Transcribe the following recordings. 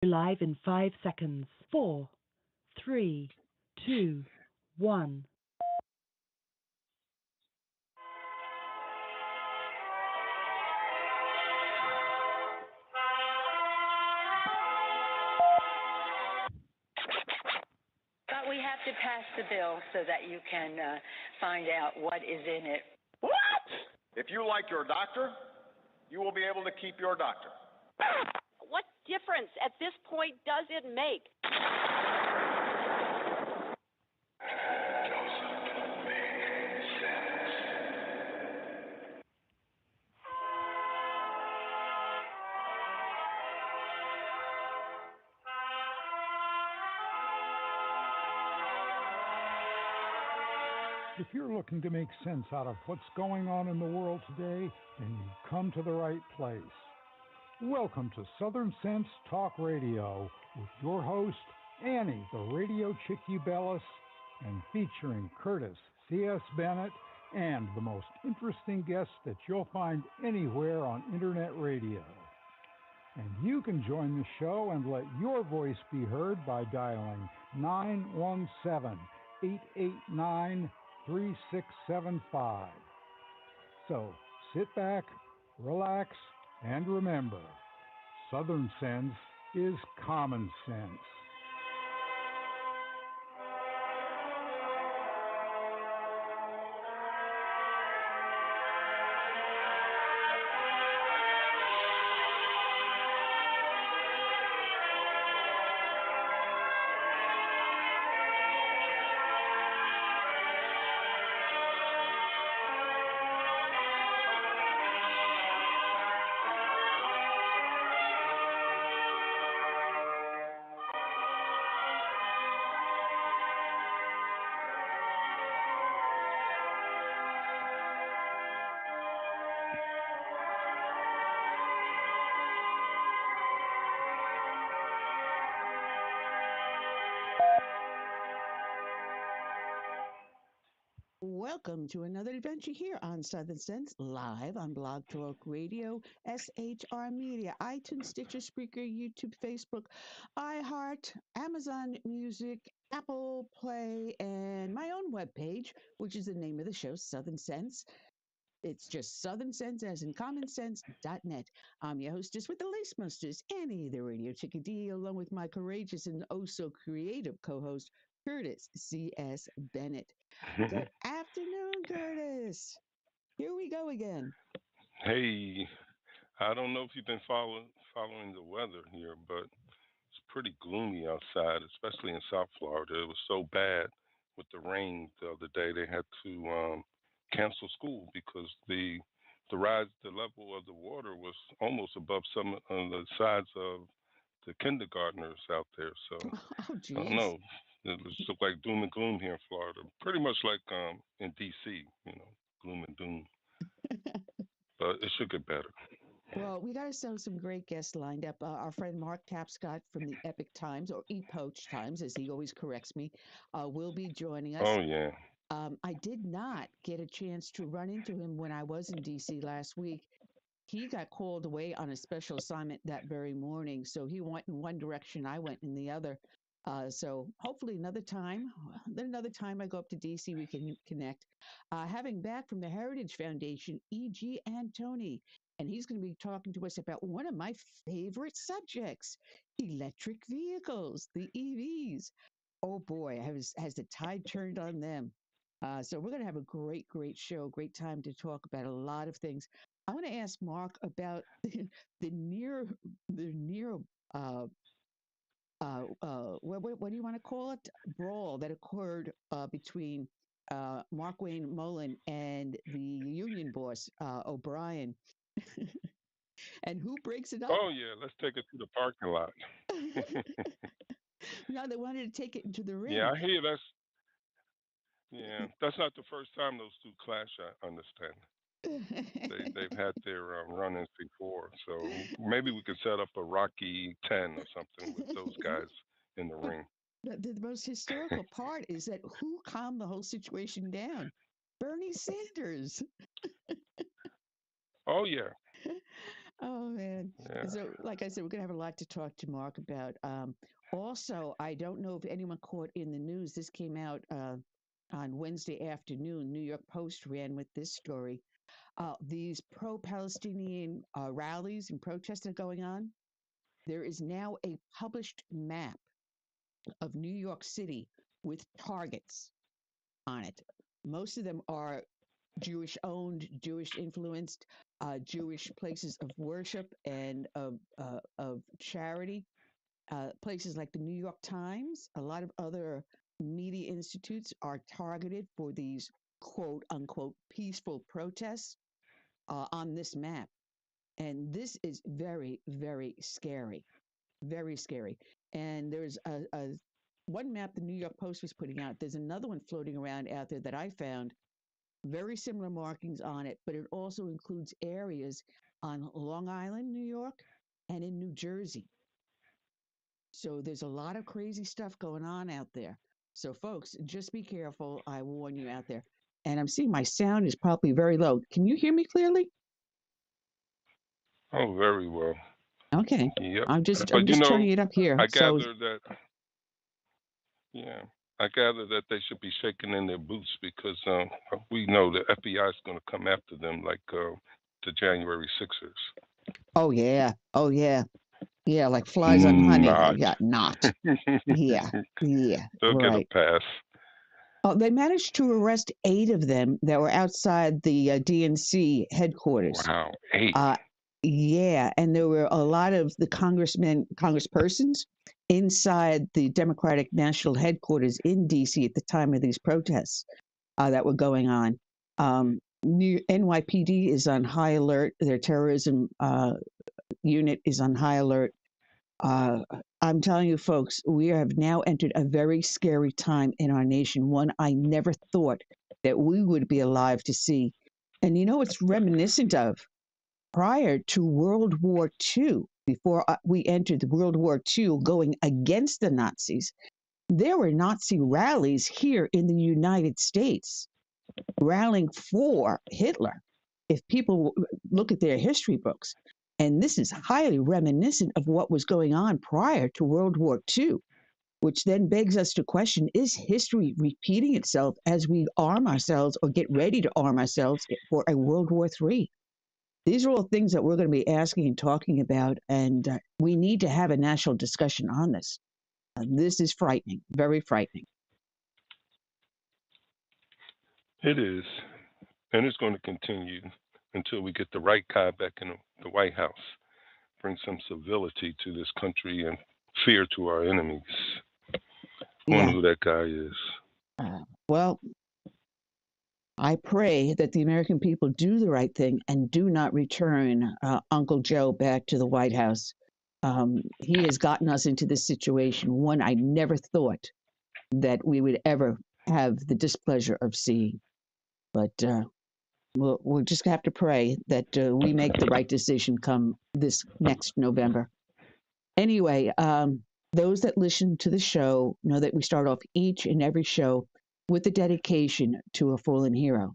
Live in 5 seconds. 4, 3, 2, 1. But we have to pass the bill so that you can find out what is in it. What? If you like your doctor, you will be able to keep your doctor. What difference at this point does it make? If you're looking to make sense out of what's going on in the world today, then you've come to the right place. Welcome to Southern Sense Talk Radio with your host, Annie, the Radio Chick-A-Dee, and featuring Curtis C.S. Bennett and the most interesting guests that you'll find anywhere on Internet radio. And you can join the show and let your voice be heard by dialing 917-889-3675. So sit back, relax, and remember, Southern Sense is common sense. Welcome to another adventure here on Southern Sense, live on Blog Talk Radio, SHR Media, iTunes, Stitcher, Spreaker, YouTube, Facebook, iHeart, Amazon Music, Apple Play, and my own webpage, which is the name of the show, Southern Sense. It's just Southern Sense, as in commonsense.net. I'm your hostess with the Lace Musters, Annie, the Radio Chick-A-Dee, along with my courageous and oh so creative co-host, Curtis C.S. Bennett. Good afternoon, Curtis. Here we go again. Hey, I don't know if you've been following the weather here, but it's pretty gloomy outside, especially in South Florida. It was so bad with the rain the other day. They had to cancel school because the level of the water was almost above some of the sides of the kindergartners out there. So Oh, I don't know. It just looked like doom and gloom here in Florida. Pretty much like in D.C., gloom and doom. But it should get better. Well, we got ourselves some great guests lined up. Our friend Mark Tapscott from the Epoch Times, or Epoch Times, as he always corrects me, will be joining us. Oh, yeah. I did not get a chance to run into him when I was in D.C. last week. He got called away on a special assignment that very morning. So he went in one direction, I went in the other. So hopefully another time I go up to DC, we can connect. Having back from the Heritage Foundation, E.G. Antoni, and he's going to be talking to us about one of my favorite subjects, electric vehicles, the EVs. Oh boy, has the tide turned on them. So we're going to have a great, great show, great time to talk about a lot of things. I want to ask Mark about the near what do you want to call it? Brawl that occurred between Mark Wayne Mullen and the union boss, O'Brien. And who breaks it up? Oh, yeah. Let's take it to the parking lot. No, they wanted to take it into the ring. Yeah, I hear that's not the first time those two clash, I understand. They've had their run-ins before, so maybe we could set up a Rocky 10 or something with those guys in the ring. The most historical part is that who calmed the whole situation down? Bernie Sanders. Oh, yeah. Oh man. Yeah. So, like I said, we're gonna have a lot to talk to Mark about. Also, I don't know if anyone caught in the news. This came out on Wednesday afternoon. New York Post ran with this story. These pro-Palestinian rallies and protests that are going on. There is now a published map of New York City with targets on it. Most of them are Jewish owned, Jewish influenced, Jewish places of worship and of charity. Places like the New York Times, a lot of other media institutes are targeted for these quote unquote peaceful protests on this map. And this is very, very scary, very scary. And there's a one map the New York Post was putting out. There's another one floating around out there that I found, very similar markings on it, but it also includes areas on Long Island, New York, and in New Jersey. So there's a lot of crazy stuff going on out there. So, folks, just be careful. I warn you out there. And I'm seeing my sound is probably very low. Can you hear me clearly? Oh, very well. Okay. Yep. I'm But just turning it up here. I So gather that, yeah, I gather that they should be shaking in their boots because we know the FBI is going to come after them like the January 6ers. oh yeah. Oh yeah. Yeah, like flies on honey. Not. Yeah, not. Yeah. Yeah. They'll get a Right. pass. Oh, they managed to arrest 8 of them that were outside the DNC headquarters. Wow, 8. Yeah, and there were a lot of the congresspersons inside the Democratic National Headquarters in D.C. at the time of these protests that were going on. NYPD is on high alert. Their terrorism unit is on high alert. I'm telling you, folks, we have now entered a very scary time in our nation, one I never thought that we would be alive to see. And you know, it's reminiscent of prior to World War II, before we entered World War II going against the Nazis, there were Nazi rallies here in the United States rallying for Hitler. If people look at their history books, and this is highly reminiscent of what was going on prior to World War II, which then begs us to question, is history repeating itself as we arm ourselves or get ready to arm ourselves for a World War III? These are all things that we're going to be asking and talking about, and we need to have a national discussion on this. This is frightening, very frightening. It is, and it's going to continue until we get the right guy back in the White House, bring some civility to this country and fear to our enemies. I wonder who that guy is. Well, I pray that the American people do the right thing and do not return Uncle Joe back to the White House. He has gotten us into this situation, one I never thought that we would ever have the displeasure of seeing. But we'll just have to pray that we make the right decision come this next November. Anyway, those that listen to the show know that we start off each and every show with a dedication to a fallen hero.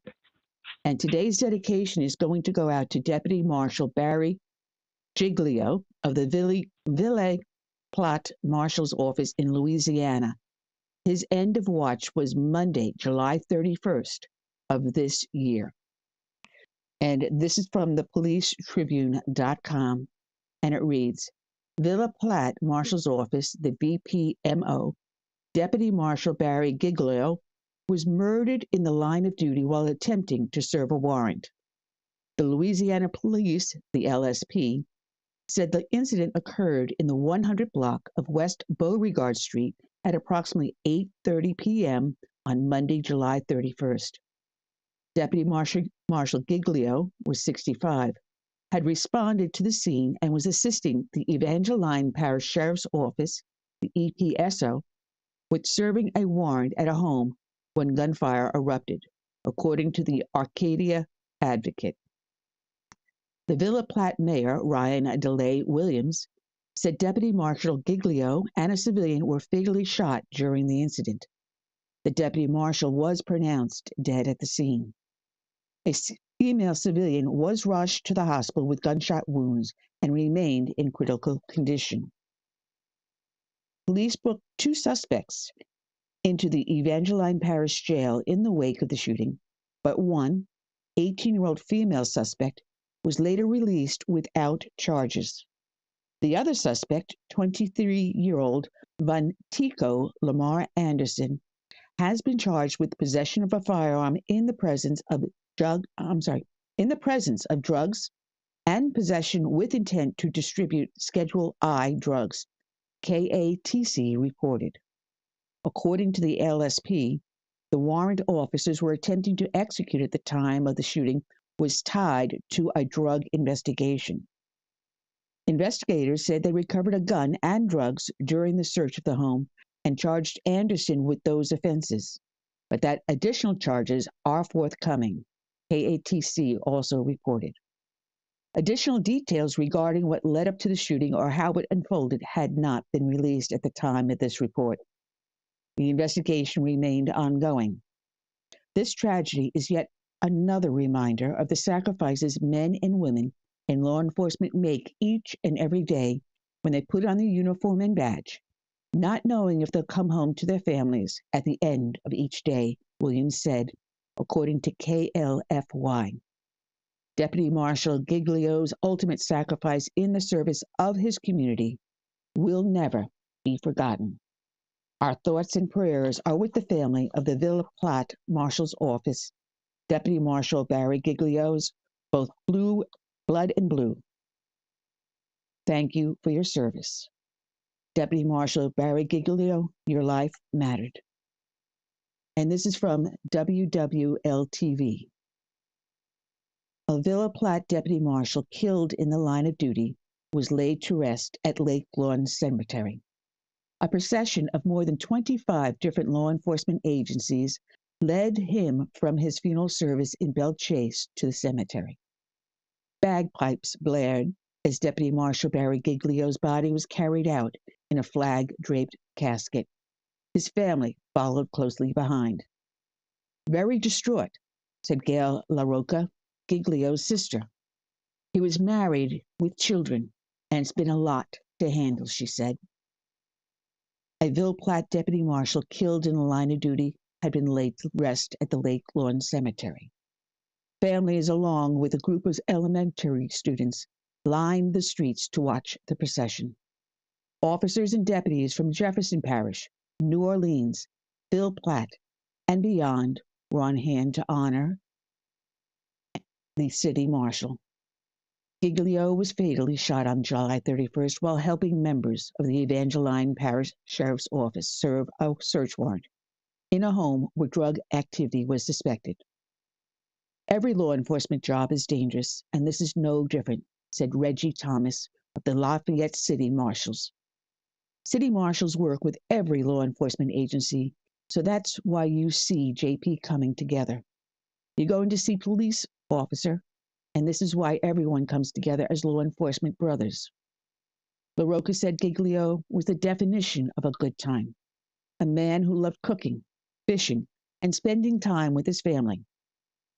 And today's dedication is going to go out to Deputy Marshal Barry Giglio of the Ville Platte Marshal's Office in Louisiana. His end of watch was Monday, July 31st of this year. And this is from the policetribune.com, and it reads, Ville Platte Marshal's Office, the VPMO, Deputy Marshal Barry Giglio, was murdered in the line of duty while attempting to serve a warrant. The Louisiana Police, the LSP, said the incident occurred in the 100 block of West Beauregard Street at approximately 8:30 p.m. on Monday, July 31st. Deputy Marshal Giglio was 65, had responded to the scene and was assisting the Evangeline Parish Sheriff's Office, the EPSO, with serving a warrant at a home when gunfire erupted, according to the Arcadia Advocate. The Ville Platte Mayor, Ryan DeLay Williams, said Deputy Marshal Giglio and a civilian were fatally shot during the incident. The Deputy Marshal was pronounced dead at the scene. Female civilian was rushed to the hospital with gunshot wounds and remained in critical condition. Police booked 2 suspects into the Evangeline Parish Jail in the wake of the shooting, but one, 18-year-old female suspect, was later released without charges. The other suspect, 23-year-old Van Tico Lamar Anderson, has been charged with possession of a firearm in the presence of drugs and possession with intent to distribute Schedule I drugs, KATC reported. According to the LSP, the warrant officers were attempting to execute at the time of the shooting was tied to a drug investigation. Investigators said they recovered a gun and drugs during the search of the home and charged Anderson with those offenses, but that additional charges are forthcoming, KATC also reported. Additional details regarding what led up to the shooting or how it unfolded had not been released at the time of this report. The investigation remained ongoing. This tragedy is yet another reminder of the sacrifices men and women in law enforcement make each and every day when they put on the uniform and badge, not knowing if they'll come home to their families at the end of each day, Williams said, according to KLFY. Deputy Marshal Giglio's ultimate sacrifice in the service of his community will never be forgotten. Our thoughts and prayers are with the family of the Ville Platte Marshal's office, Deputy Marshal Barry Giglio's, both blood and blue. Thank you for your service. Deputy Marshal Barry Giglio, your life mattered. And this is from WWL-TV. A Ville Platte deputy marshal killed in the line of duty was laid to rest at Lake Lawn Cemetery. A procession of more than 25 different law enforcement agencies led him from his funeral service in Belle Chase to the cemetery. Bagpipes blared as Deputy Marshal Barry Giglio's body was carried out in a flag-draped casket. His family followed closely behind. Very distraught, said Gail LaRocca, Giglio's sister. He was married with children, and it's been a lot to handle, she said. A Ville Platte deputy marshal killed in the line of duty had been laid to rest at the Lake Lawn Cemetery. Families, along with a group of elementary students, lined the streets to watch the procession. Officers and deputies from Jefferson Parish, New Orleans, Ville Platte, and beyond were on hand to honor the city marshal. Giglio was fatally shot on July 31st while helping members of the Evangeline Parish Sheriff's Office serve a search warrant in a home where drug activity was suspected. Every law enforcement job is dangerous, and this is no different, said Reggie Thomas of the Lafayette City Marshals. City marshals work with every law enforcement agency, so that's why you see JP coming together. You're going to see police officer, and this is why everyone comes together as law enforcement brothers. LaRocca said Giglio was the definition of a good time, a man who loved cooking, fishing, and spending time with his family.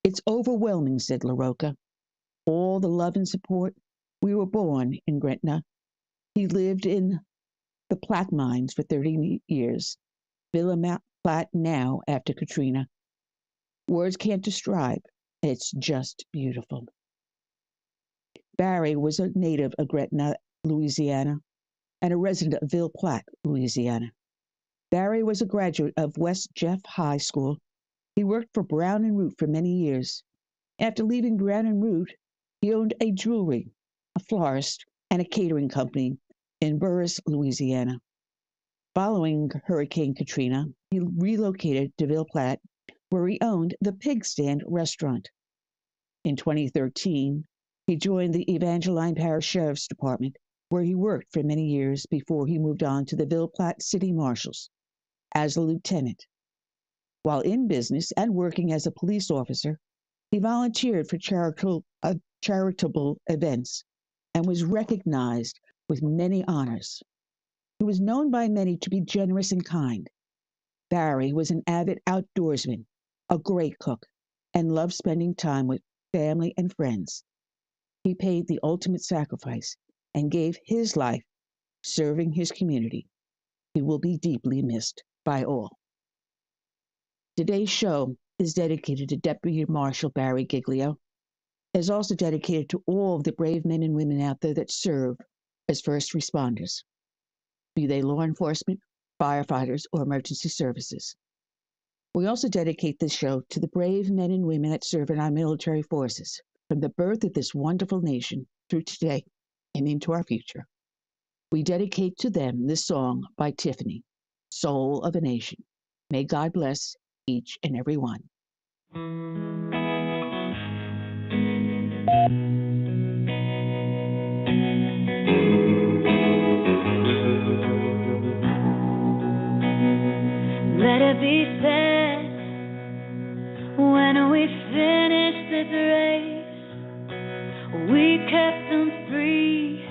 It's overwhelming, said LaRocca. All the love and support. We were born in Gretna. He lived in the Platte mines for 30 years. Ville Platte now after Katrina. Words can't describe. It's just beautiful. Barry was a native of Gretna, Louisiana, and a resident of Ville Platte, Louisiana. Barry was a graduate of West Jeff High School. He worked for Brown and Root for many years. After leaving Brown and Root, he owned a jewelry, a florist, and a catering company in Burris, Louisiana. Following Hurricane Katrina, he relocated to Ville Platte, where he owned the Pig Stand restaurant. In 2013, he joined the Evangeline Parish Sheriff's Department, where he worked for many years before he moved on to the Ville Platte City Marshals as a lieutenant. While in business and working as a police officer, he volunteered for charitable events and was recognized with many honors. He was known by many to be generous and kind. Barry was an avid outdoorsman, a great cook, and loved spending time with family, and friends. He paid the ultimate sacrifice and gave his life serving his community. He will be deeply missed by all. Today's show is dedicated to Deputy Marshal Barry Giglio. It is also dedicated to all of the brave men and women out there that serve as first responders, be they law enforcement, firefighters, or emergency services. We also dedicate this show to the brave men and women that serve in our military forces, from the birth of this wonderful nation through today and into our future. We dedicate to them this song by Tiffany, Soul of a Nation. May God bless each and every one. Let it be said when we finished this race, we kept them free,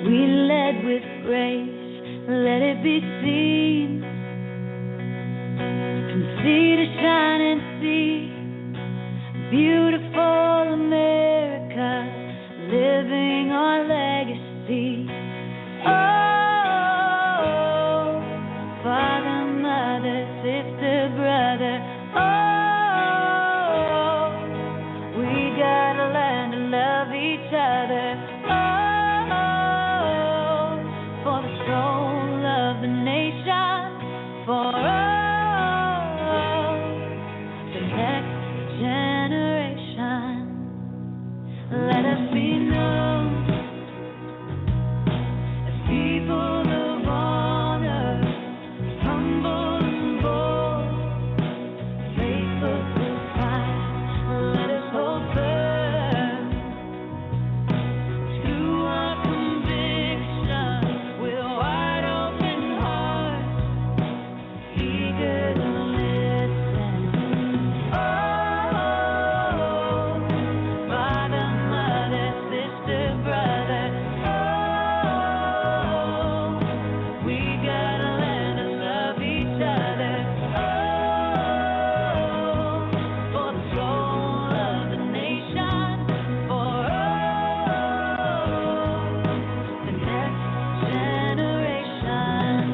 we led with grace. Let it be seen from sea to shining sea, beautiful America, living our legacy. Oh, Father, Mother, sister, brother, oh, we gotta learn to love each other. Oh, for the soul of the nation, for the next generation. Let us be known as people of honor, humble and bold, faithful through fire. Let us hold firm to our conviction with wide open hearts, eager to listen. Oh, Father, Mother, sister, brother, oh, we gotta learn to love each other. Oh, for the soul of the nation, for the next generation.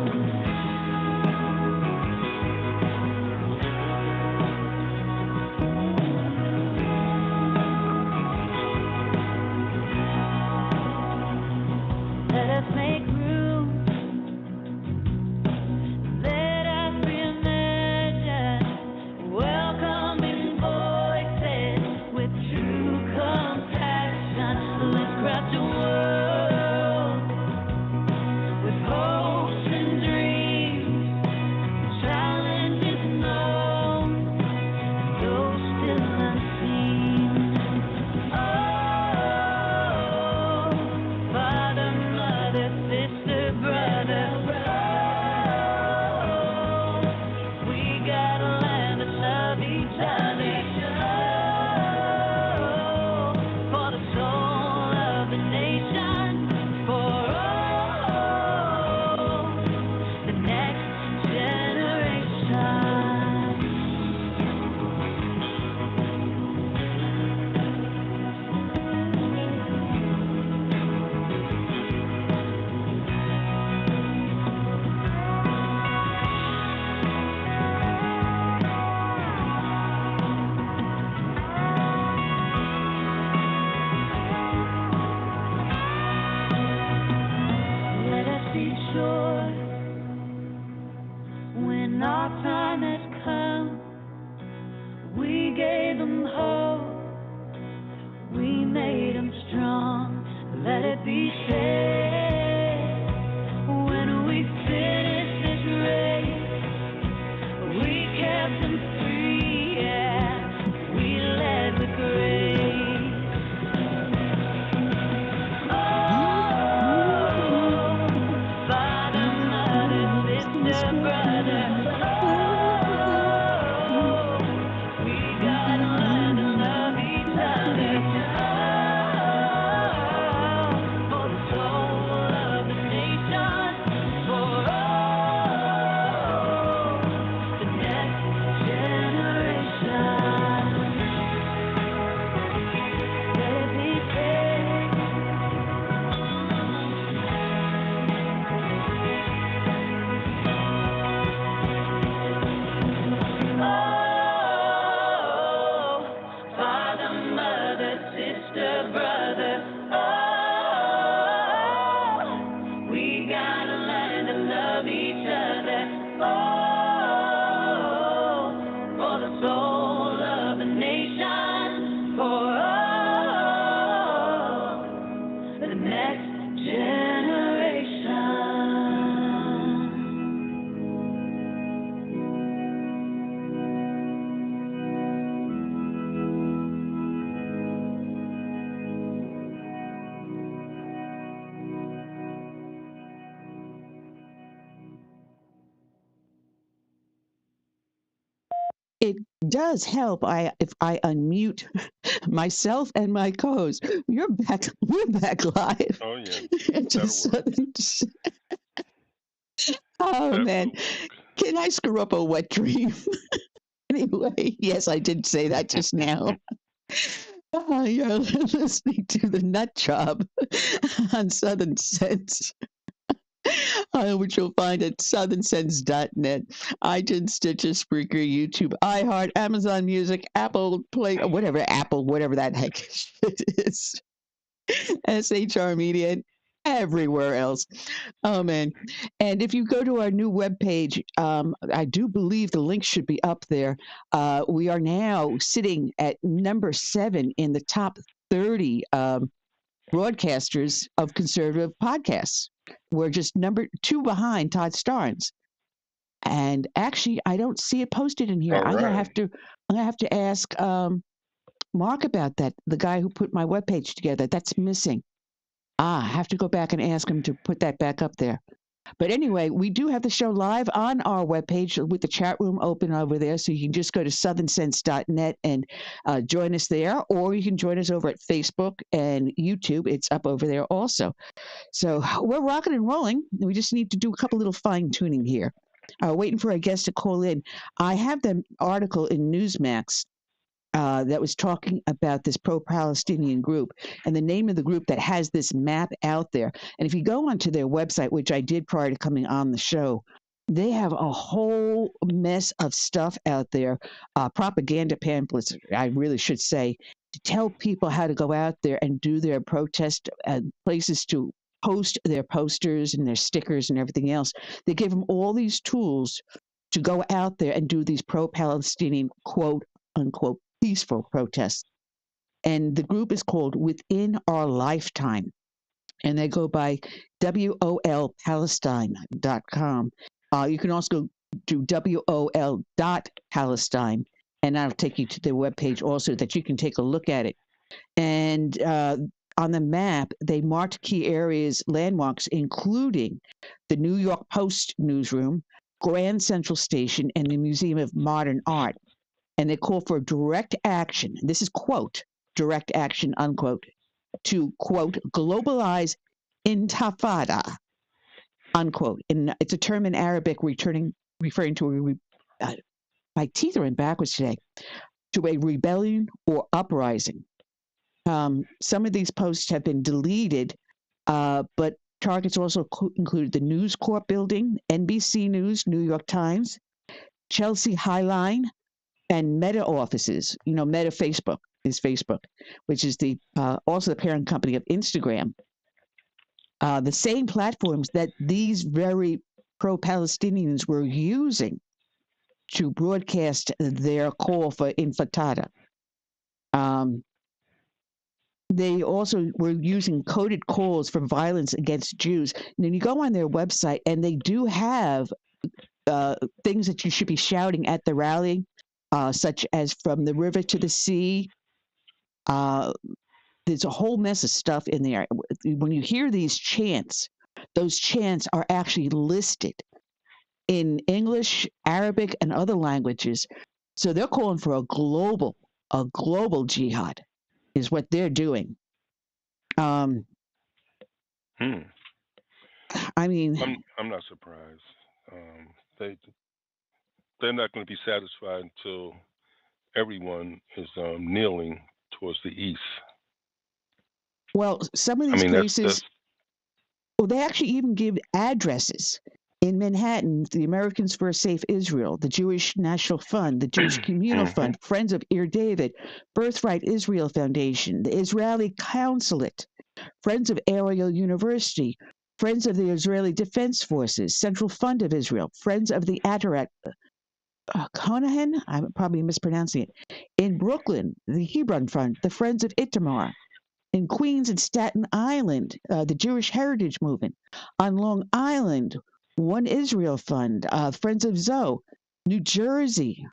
Let us make room. Let us reimagine welcoming voices with true compassion. Let's craft a world with hopes and dreams, challenges known, those still unseen. Oh, Father, Mother, sister, brother, oh, we gotta learn to love each other. Oh, for the soul of the nation, for the next generation. Let us be sure when our time has come, we gave them hope, we made them strong. Let it be said when we finished this race, we kept them free, yeah, we led with grace. Oh, Father, Mother, sister, brother, oh, it does help if I unmute myself and my co-host. We're back live. Oh, yeah. Just That'll work. Oh, That man. will work. Can I screw up a wet dream? Anyway, yes, I did say that just now. You're listening to the Nut Job on Southern Sense, which you'll find at southernsense.net, iTunes, Stitcher, Spreaker, YouTube, iHeart, Amazon Music, Apple Play, whatever that heck shit is, SHR Media, and everywhere else. Oh, man. And if you go to our new webpage, I do believe the link should be up there. We are now sitting at number 7 in the top 30 broadcasters of conservative podcasts. We're just number 2 behind Todd Starnes. And actually, I don't see it posted in here. All I'm right. gonna have to ask Mark about that. The guy who put my webpage together. That's missing. I have to go back and ask him to put that back up there. But anyway, we do have the show live on our webpage with the chat room open over there. So you can just go to southernsense.net and join us there, or you can join us over at Facebook and YouTube. It's up over there also. So we're rocking and rolling. We just need to do a couple little fine tuning here. Waiting for our guest to call in. I have the article in Newsmax that was talking about this pro-Palestinian group and the name of the group that has this map out there. And if you go onto their website, which I did prior to coming on the show, they have a whole mess of stuff out there, propaganda pamphlets, I really should say, to tell people how to go out there and do their protest, places to post their posters and their stickers and everything else. They give them all these tools to go out there and do these pro-Palestinian, quote unquote, peaceful protests. And the group is called Within Our Lifetime. And they go by wolpalestine.com. You can also do wol.palestine, and that'll take you to their webpage also that you can take a look at it. And on the map, they marked key areas, landmarks, including the New York Post newsroom, Grand Central Station, and the Museum of Modern Art. And they call for direct action. This is, quote, direct action, unquote, to, quote, globalize intifada, unquote. And it's a term in Arabic referring to my teeth are in backwards today, to a rebellion or uprising. Some of these posts have been deleted, but targets also included the News Corp building, NBC News, New York Times, Chelsea High Line, and Meta offices. You know, Meta Facebook, which is the also the parent company of Instagram. The same platforms that these very pro-Palestinians were using to broadcast their call for intifada. They also were using coded calls for violence against Jews. And then you go on their website, and they do have things that you should be shouting at the rally, such as from the river to the sea. There's a whole mess of stuff in there. When you hear these chants, those chants are actually listed in English, Arabic, and other languages. So they're calling for a global jihad is what they're doing. I mean, I'm not surprised. They're not going to be satisfied until everyone is kneeling towards the east. Well, some of these places, that's... well, they actually even give addresses. In Manhattan, the Americans for a Safe Israel, the Jewish National Fund, the Jewish Communal Fund, Friends of Ir David, Birthright Israel Foundation, the Israeli Consulate, Friends of Ariel University, Friends of the Israeli Defense Forces, Central Fund of Israel, Friends of the Atarat, Conahan, I'm probably mispronouncing it. In Brooklyn, the Hebron Fund, the Friends of Itamar. In Queens and Staten Island, the Jewish Heritage Movement. On Long Island, One Israel Fund, Friends of Zoe. New Jersey.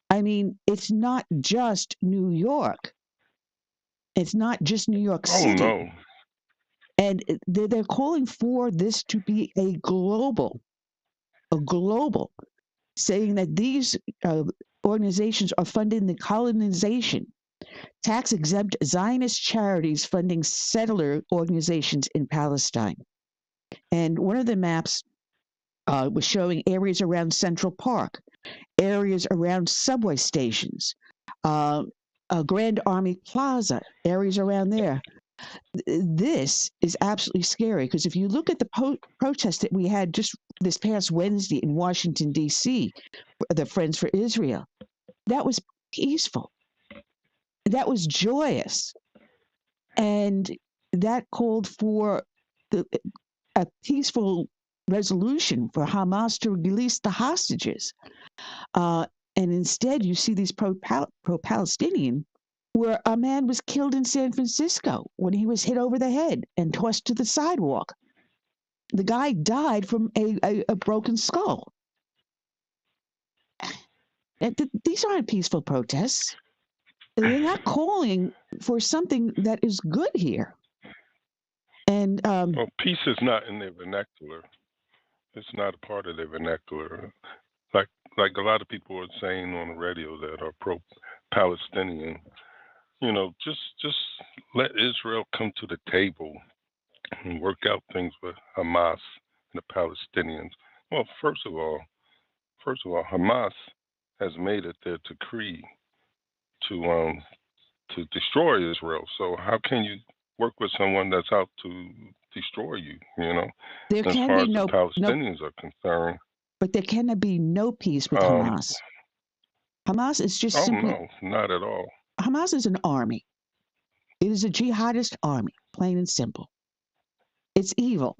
I mean, it's not just New York. It's not just New York City. Oh, no. And they're calling for this to be a global, saying that these organizations are funding the colonization. Tax-exempt Zionist charities funding settler organizations in Palestine. And one of the maps was showing areas around Central Park, areas around subway stations, Grand Army Plaza, areas around there. This is absolutely scary because if you look at the protest that we had just this past Wednesday in Washington, D.C., the Friends for Israel, that was peaceful. That was joyous. And that called for a peaceful resolution for Hamas to release the hostages. And instead, you see these pro-Palestinian, where a man was killed in San Francisco when he was hit over the head and tossed to the sidewalk. The guy died from a broken skull. And these aren't peaceful protests. They're not calling for something that is good here. And well, peace is not in their vernacular. It's not a part of their vernacular. Like a lot of people are saying on the radio that are pro-Palestinian. You know, just let Israel come to the table and work out things with Hamas and the Palestinians. Well, first of all, Hamas has made it their decree to destroy Israel. So how can you work with someone that's out to destroy you? You know, there as can far be as no the Palestinians are concerned. But there cannot be no peace with Hamas. Hamas is just simply. No, not at all. Hamas is an army. It is a jihadist army, plain and simple. It's evil.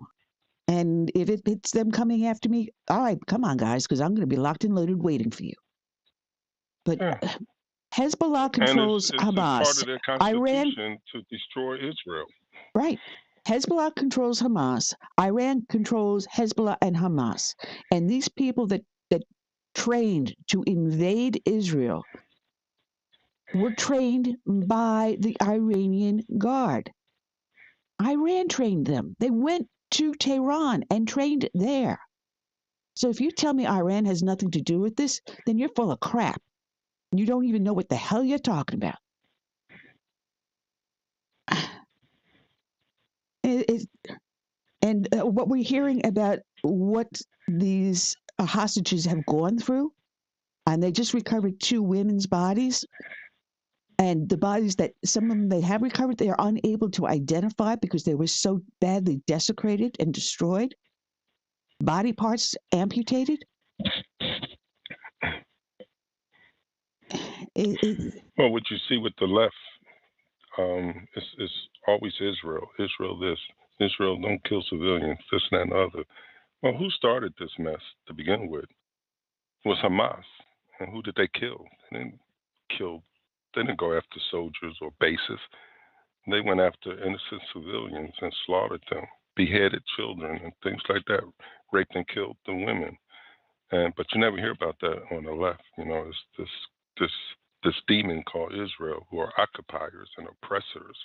And if it's them coming after me, all right, come on, guys, because I'm going to be locked and loaded waiting for you. But Hezbollah controls and it's Hamas. part of their constitution to destroy Israel. Right. Hezbollah controls Hamas. Iran controls Hezbollah and Hamas. And these people that trained to invade Israel were trained by the Iranian Guard. Iran trained them. They went to Tehran and trained there. So if you tell me Iran has nothing to do with this, then you're full of crap. You don't even know what the hell you're talking about. And what we're hearing about what these hostages have gone through, and they just recovered 2 women's bodies, and the bodies that some of them they have recovered, they are unable to identify because they were so badly desecrated and destroyed, body parts amputated. Well, what you see with the left, it's always Israel. Israel this. Israel don't kill civilians, this, that, and the other. Well, who started this mess to begin with? It was Hamas. And who did they kill? They didn't go after soldiers or bases. They went after innocent civilians and slaughtered them, beheaded children and things like that, raped and killed the women. But you never hear about that on the left. You know, it's this demon called Israel, who are occupiers and oppressors.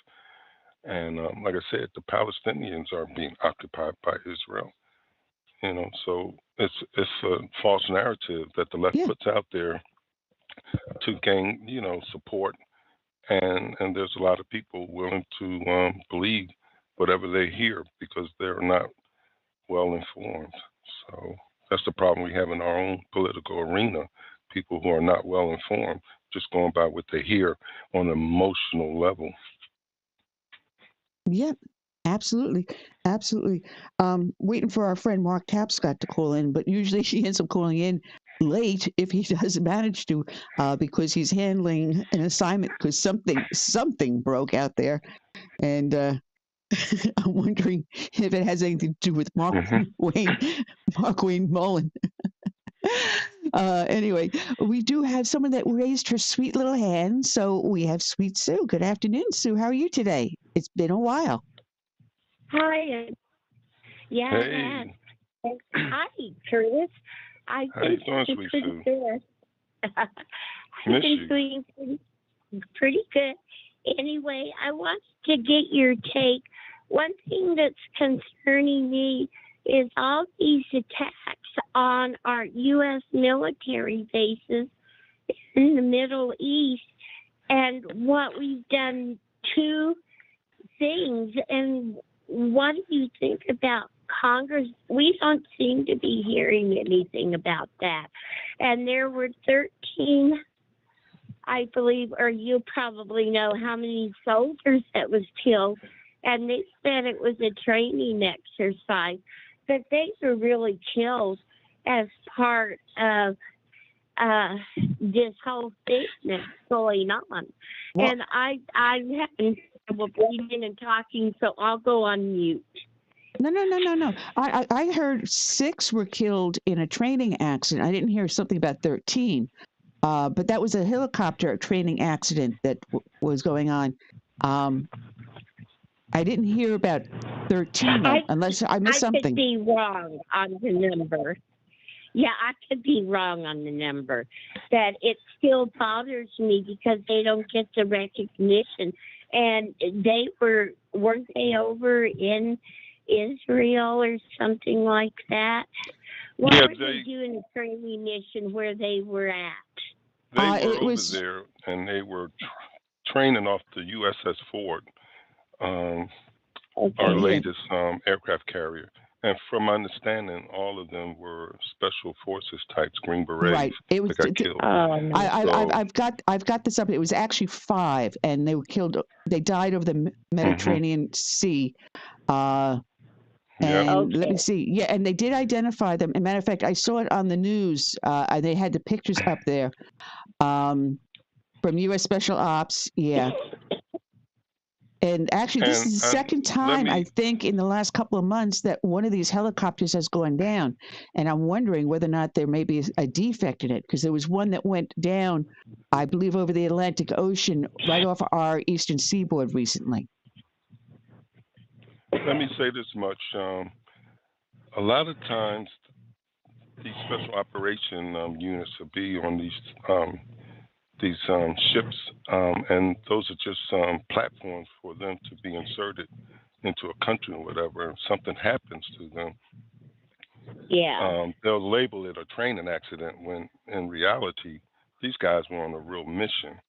And like I said, the Palestinians are being occupied by Israel. You know, so it's a false narrative that the left puts out there to gain, you know, support. And there's a lot of people willing to believe whatever they hear because they're not well informed. So that's the problem we have in our own political arena. People who are not well informed, just going by what they hear on an emotional level. Yep, absolutely. Absolutely. Waiting for our friend Mark Tapscott to call in, but usually he ends up calling in late if he doesn't manage to, because he's handling an assignment because something broke out there. And I'm wondering if it has anything to do with Mark Wayne Mullen. Anyway, we do have someone that raised her sweet little hand. So we have Sweet Sue. Good afternoon, Sue. How are you today? It's been a while. Hi. Yeah. Hey. Hi, Curtis. How you doing, Sweet Sue? Good. I've been doing pretty good. Anyway, I want to get your take. One thing that's concerning me is all these attacks on our U.S. military bases in the Middle East, and what we've done two things. And what do you think about Congress? We don't seem to be hearing anything about that. And there were 13, I believe, or you probably know how many soldiers that was killed, and they said it was a training exercise, but they were really killed as part of this whole thing that's going on. Well, and I'm having trouble breathing and talking, so I'll go on mute. No. I heard 6 were killed in a training accident. I didn't hear something about 13. But that was a helicopter training accident that was going on. I didn't hear about 13, unless I missed something. I could be wrong on the number. Yeah, I could be wrong on the number. That it still bothers me because they don't get the recognition. And weren't they over in Israel or something like that? What were they doing a training mission where they were at? They were over there, and they were training off the USS Ford, our latest aircraft carrier. And from my understanding, all of them were special forces types, Green Berets. Right. It was. That got killed. I've got this up. It was actually 5, and they were killed. They died over the Mediterranean Sea. Let me see. Yeah, and they did identify them. As a matter of fact, I saw it on the news. They had the pictures up there from U.S. Special Ops. Yeah. And actually, this is the second time, I think, in the last couple of months that one of these helicopters has gone down. And I'm wondering whether or not there may be a defect in it, because there was one that went down, I believe, over the Atlantic Ocean right off our eastern seaboard recently. Let me say this much. A lot of times, these special operation units will be on these ships, and those are just platforms for them to be inserted into a country or whatever. If something happens to them, they'll label it a training accident when in reality, these guys were on a real mission.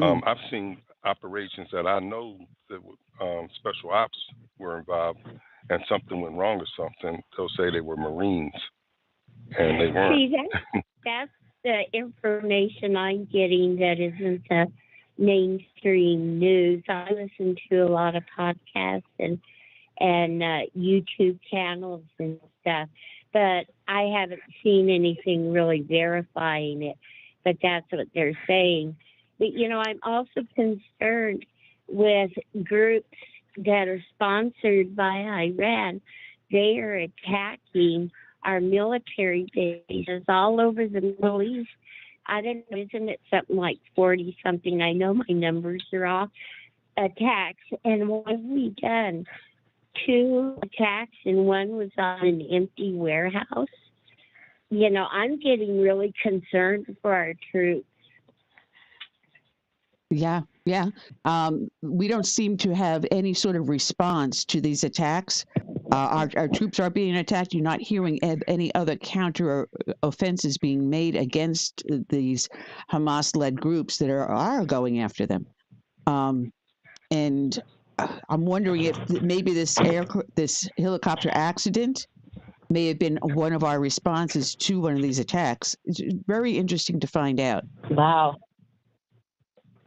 I've seen operations that I know that special ops were involved, and something went wrong or something. They'll say they were Marines, and they weren't. See, that's the information I'm getting that isn't the mainstream news. I listen to a lot of podcasts and YouTube channels and stuff, but I haven't seen anything really verifying it. But that's what they're saying. But, I'm also concerned with groups that are sponsored by Iran. They are attacking our military bases all over the Middle East. I don't know, isn't it something like 40-something? I know my numbers are off. Attacks. And what have we done? 2 attacks, and one was on an empty warehouse. I'm getting really concerned for our troops. Yeah. We don't seem to have any sort of response to these attacks. Our troops are being attacked. You're not hearing any other counter offenses being made against these Hamas-led groups that are going after them. And I'm wondering if maybe this helicopter accident may have been one of our responses to one of these attacks. It's very interesting to find out. Wow.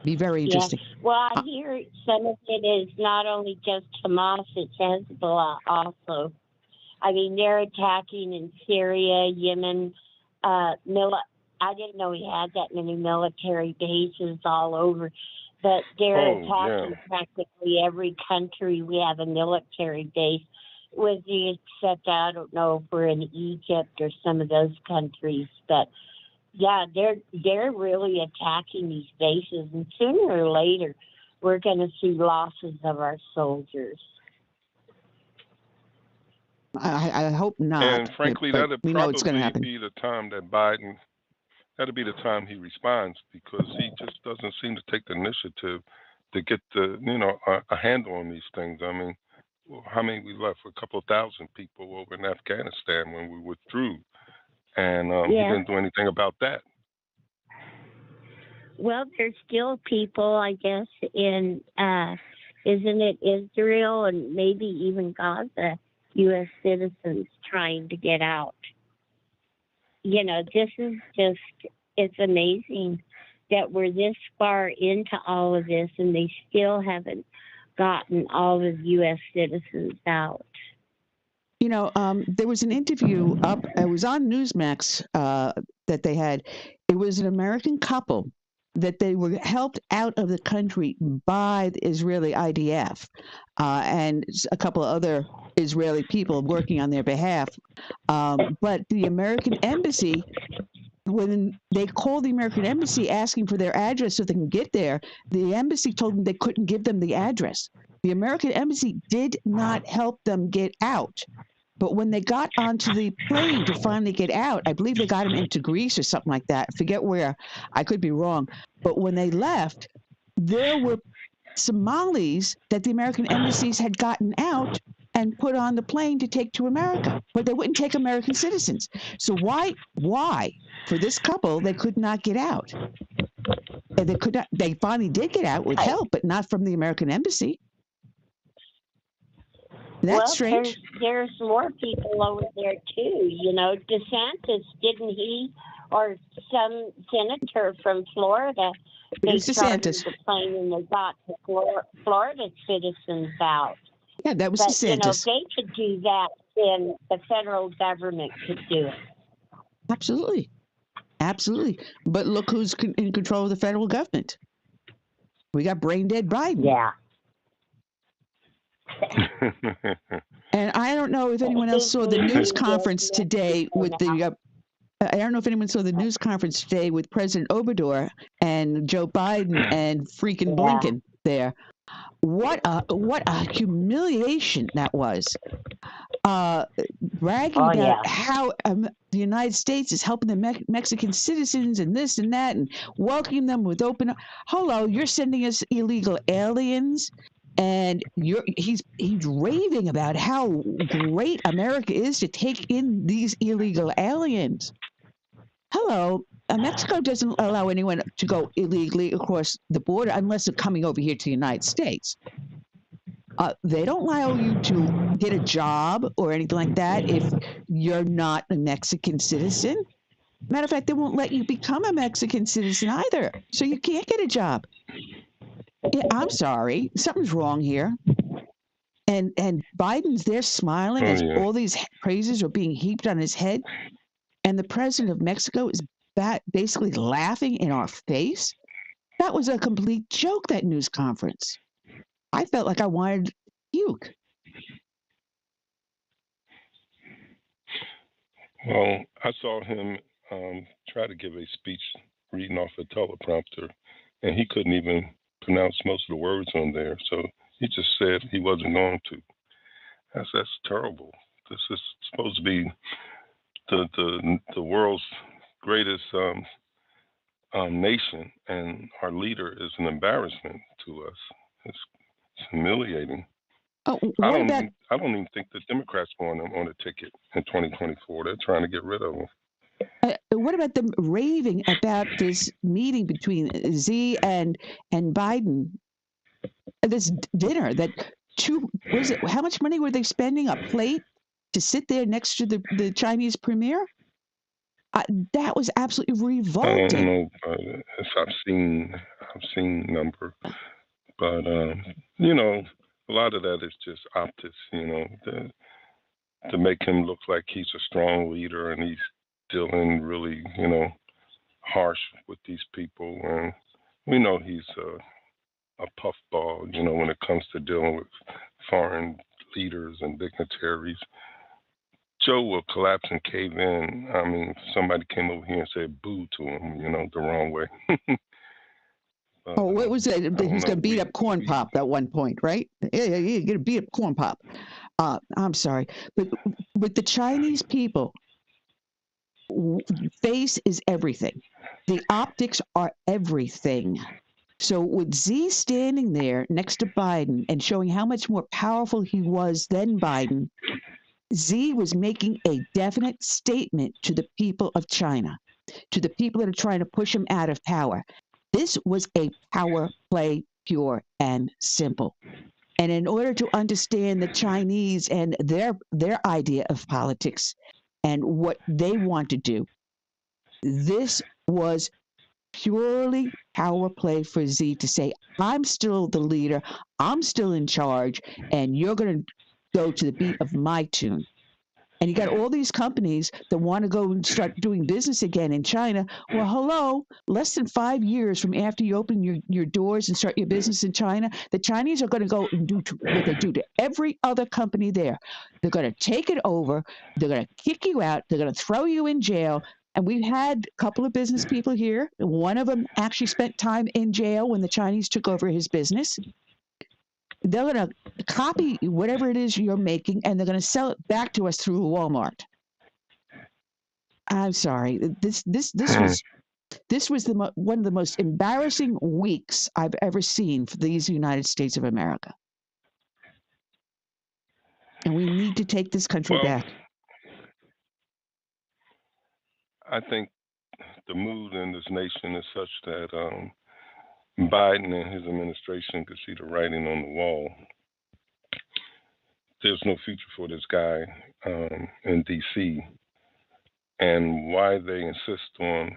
Be very interesting. Yeah. Well, I hear some of it is not only just Hamas, it's Hezbollah also. I mean, they're attacking in Syria, Yemen. I didn't know we had that many military bases all over, but they're attacking practically every country we have a military base, with the except I don't know if we're in Egypt or some of those countries, but yeah, they're really attacking these bases, and sooner or later, we're going to see losses of our soldiers. I hope not. And frankly, that'll probably be the time that Biden. That'll be the time he responds, because he just doesn't seem to take the initiative to get a handle on these things. I mean, how many we left? A couple of thousand people over in Afghanistan when we withdrew. And he didn't do anything about that. Well, there's still people, I guess, in, isn't it Israel and maybe even Gaza, U.S. citizens trying to get out. This is just, it's amazing that we're this far into all of this and they still haven't gotten all of U.S. citizens out. There was an interview up, it was on Newsmax that they had. It was an American couple that they were helped out of the country by the Israeli IDF and a couple of other Israeli people working on their behalf. But the American embassy, when they called the American embassy asking for their address so they can get there, the embassy told them they couldn't give them the address. The American embassy did not help them get out. But when they got onto the plane to finally get out, I believe they got them into Greece or something like that. I forget where. I could be wrong. But when they left, there were Somalis that the American embassies had gotten out and put on the plane to take to America. But they wouldn't take American citizens. So why, for this couple, they could not get out? And they could not. They finally did get out with help, but not from the American embassy. That's strange. There's more people over there too. DeSantis, didn't he, or some senator from Florida? They started the plane and they got the Florida citizens out. Yeah, that was DeSantis. They could do that, then the federal government could do it. Absolutely. But look who's in control of the federal government. We got brain dead Biden. Yeah. And I don't know if anyone else saw the news conference today with the. I don't know if anyone saw the news conference today with President Obrador and Joe Biden and freaking Blinken there. What a humiliation that was. Bragging about how the United States is helping the Mexican citizens and this and that and welcoming them with open. Hello, you're sending us illegal aliens. And he's raving about how great America is to take in these illegal aliens. Hello, Mexico doesn't allow anyone to go illegally across the border unless they're coming over here to the United States. They don't allow you to get a job or anything like that if you're not a Mexican citizen. Matter of fact, they won't let you become a Mexican citizen either, so you can't get a job. Yeah, I'm sorry. Something's wrong here. And Biden's there smiling as all these praises are being heaped on his head. And the president of Mexico is basically laughing in our face. That was a complete joke, that news conference. I felt like I wanted to puke. Well, I saw him try to give a speech reading off a teleprompter, and he couldn't even pronounce most of the words on there, so he just said he wasn't going to. That's terrible. This is supposed to be the world's greatest nation, and our leader is an embarrassment to us. It's humiliating. Oh, I don't even think the Democrats want him on a ticket in 2024. They're trying to get rid of him. What about them raving about this meeting between Z and Biden? This dinner how much money were they spending a plate to sit there next to the Chinese premier? That was absolutely revolting. I don't know if I've seen number, but a lot of that is just optics. To make him look like he's a strong leader and he's dealing really, harsh with these people. And we know he's a puffball, when it comes to dealing with foreign leaders and dignitaries. Joe will collapse and cave in. I mean, if somebody came over here and said boo to him, the wrong way. What was it? He was going to beat up Corn Pop at one point, right? Yeah, you're going to beat up Corn Pop. I'm sorry. But with the Chinese people, face is everything. The optics are everything. So with Z standing there next to Biden and showing how much more powerful he was than Biden, Z was making a definite statement to the people of China, to the people that are trying to push him out of power. This was a power play, pure and simple. And in order to understand the Chinese and their idea of politics and what they want to do, this was purely power play for Z to say, I'm still the leader, I'm still in charge, and you're going to go to the beat of my tune. And you got all these companies that want to go and start doing business again in China. Well, hello, less than 5 years from after you open your doors and start your business in China, the Chinese are going to go and do what they do to every other company there. They're going to take it over. They're going to kick you out. They're going to throw you in jail. And we've had a couple of business people here. One of them actually spent time in jail when the Chinese took over his business. They're going to copy whatever it is you're making, and they're going to sell it back to us through Walmart. I'm sorry. This was one of the most embarrassing weeks I've ever seen for these United States of America. And we need to take this country back. I think the mood in this nation is such that Biden and his administration could see the writing on the wall. There's no future for this guy in D.C. And why they insist on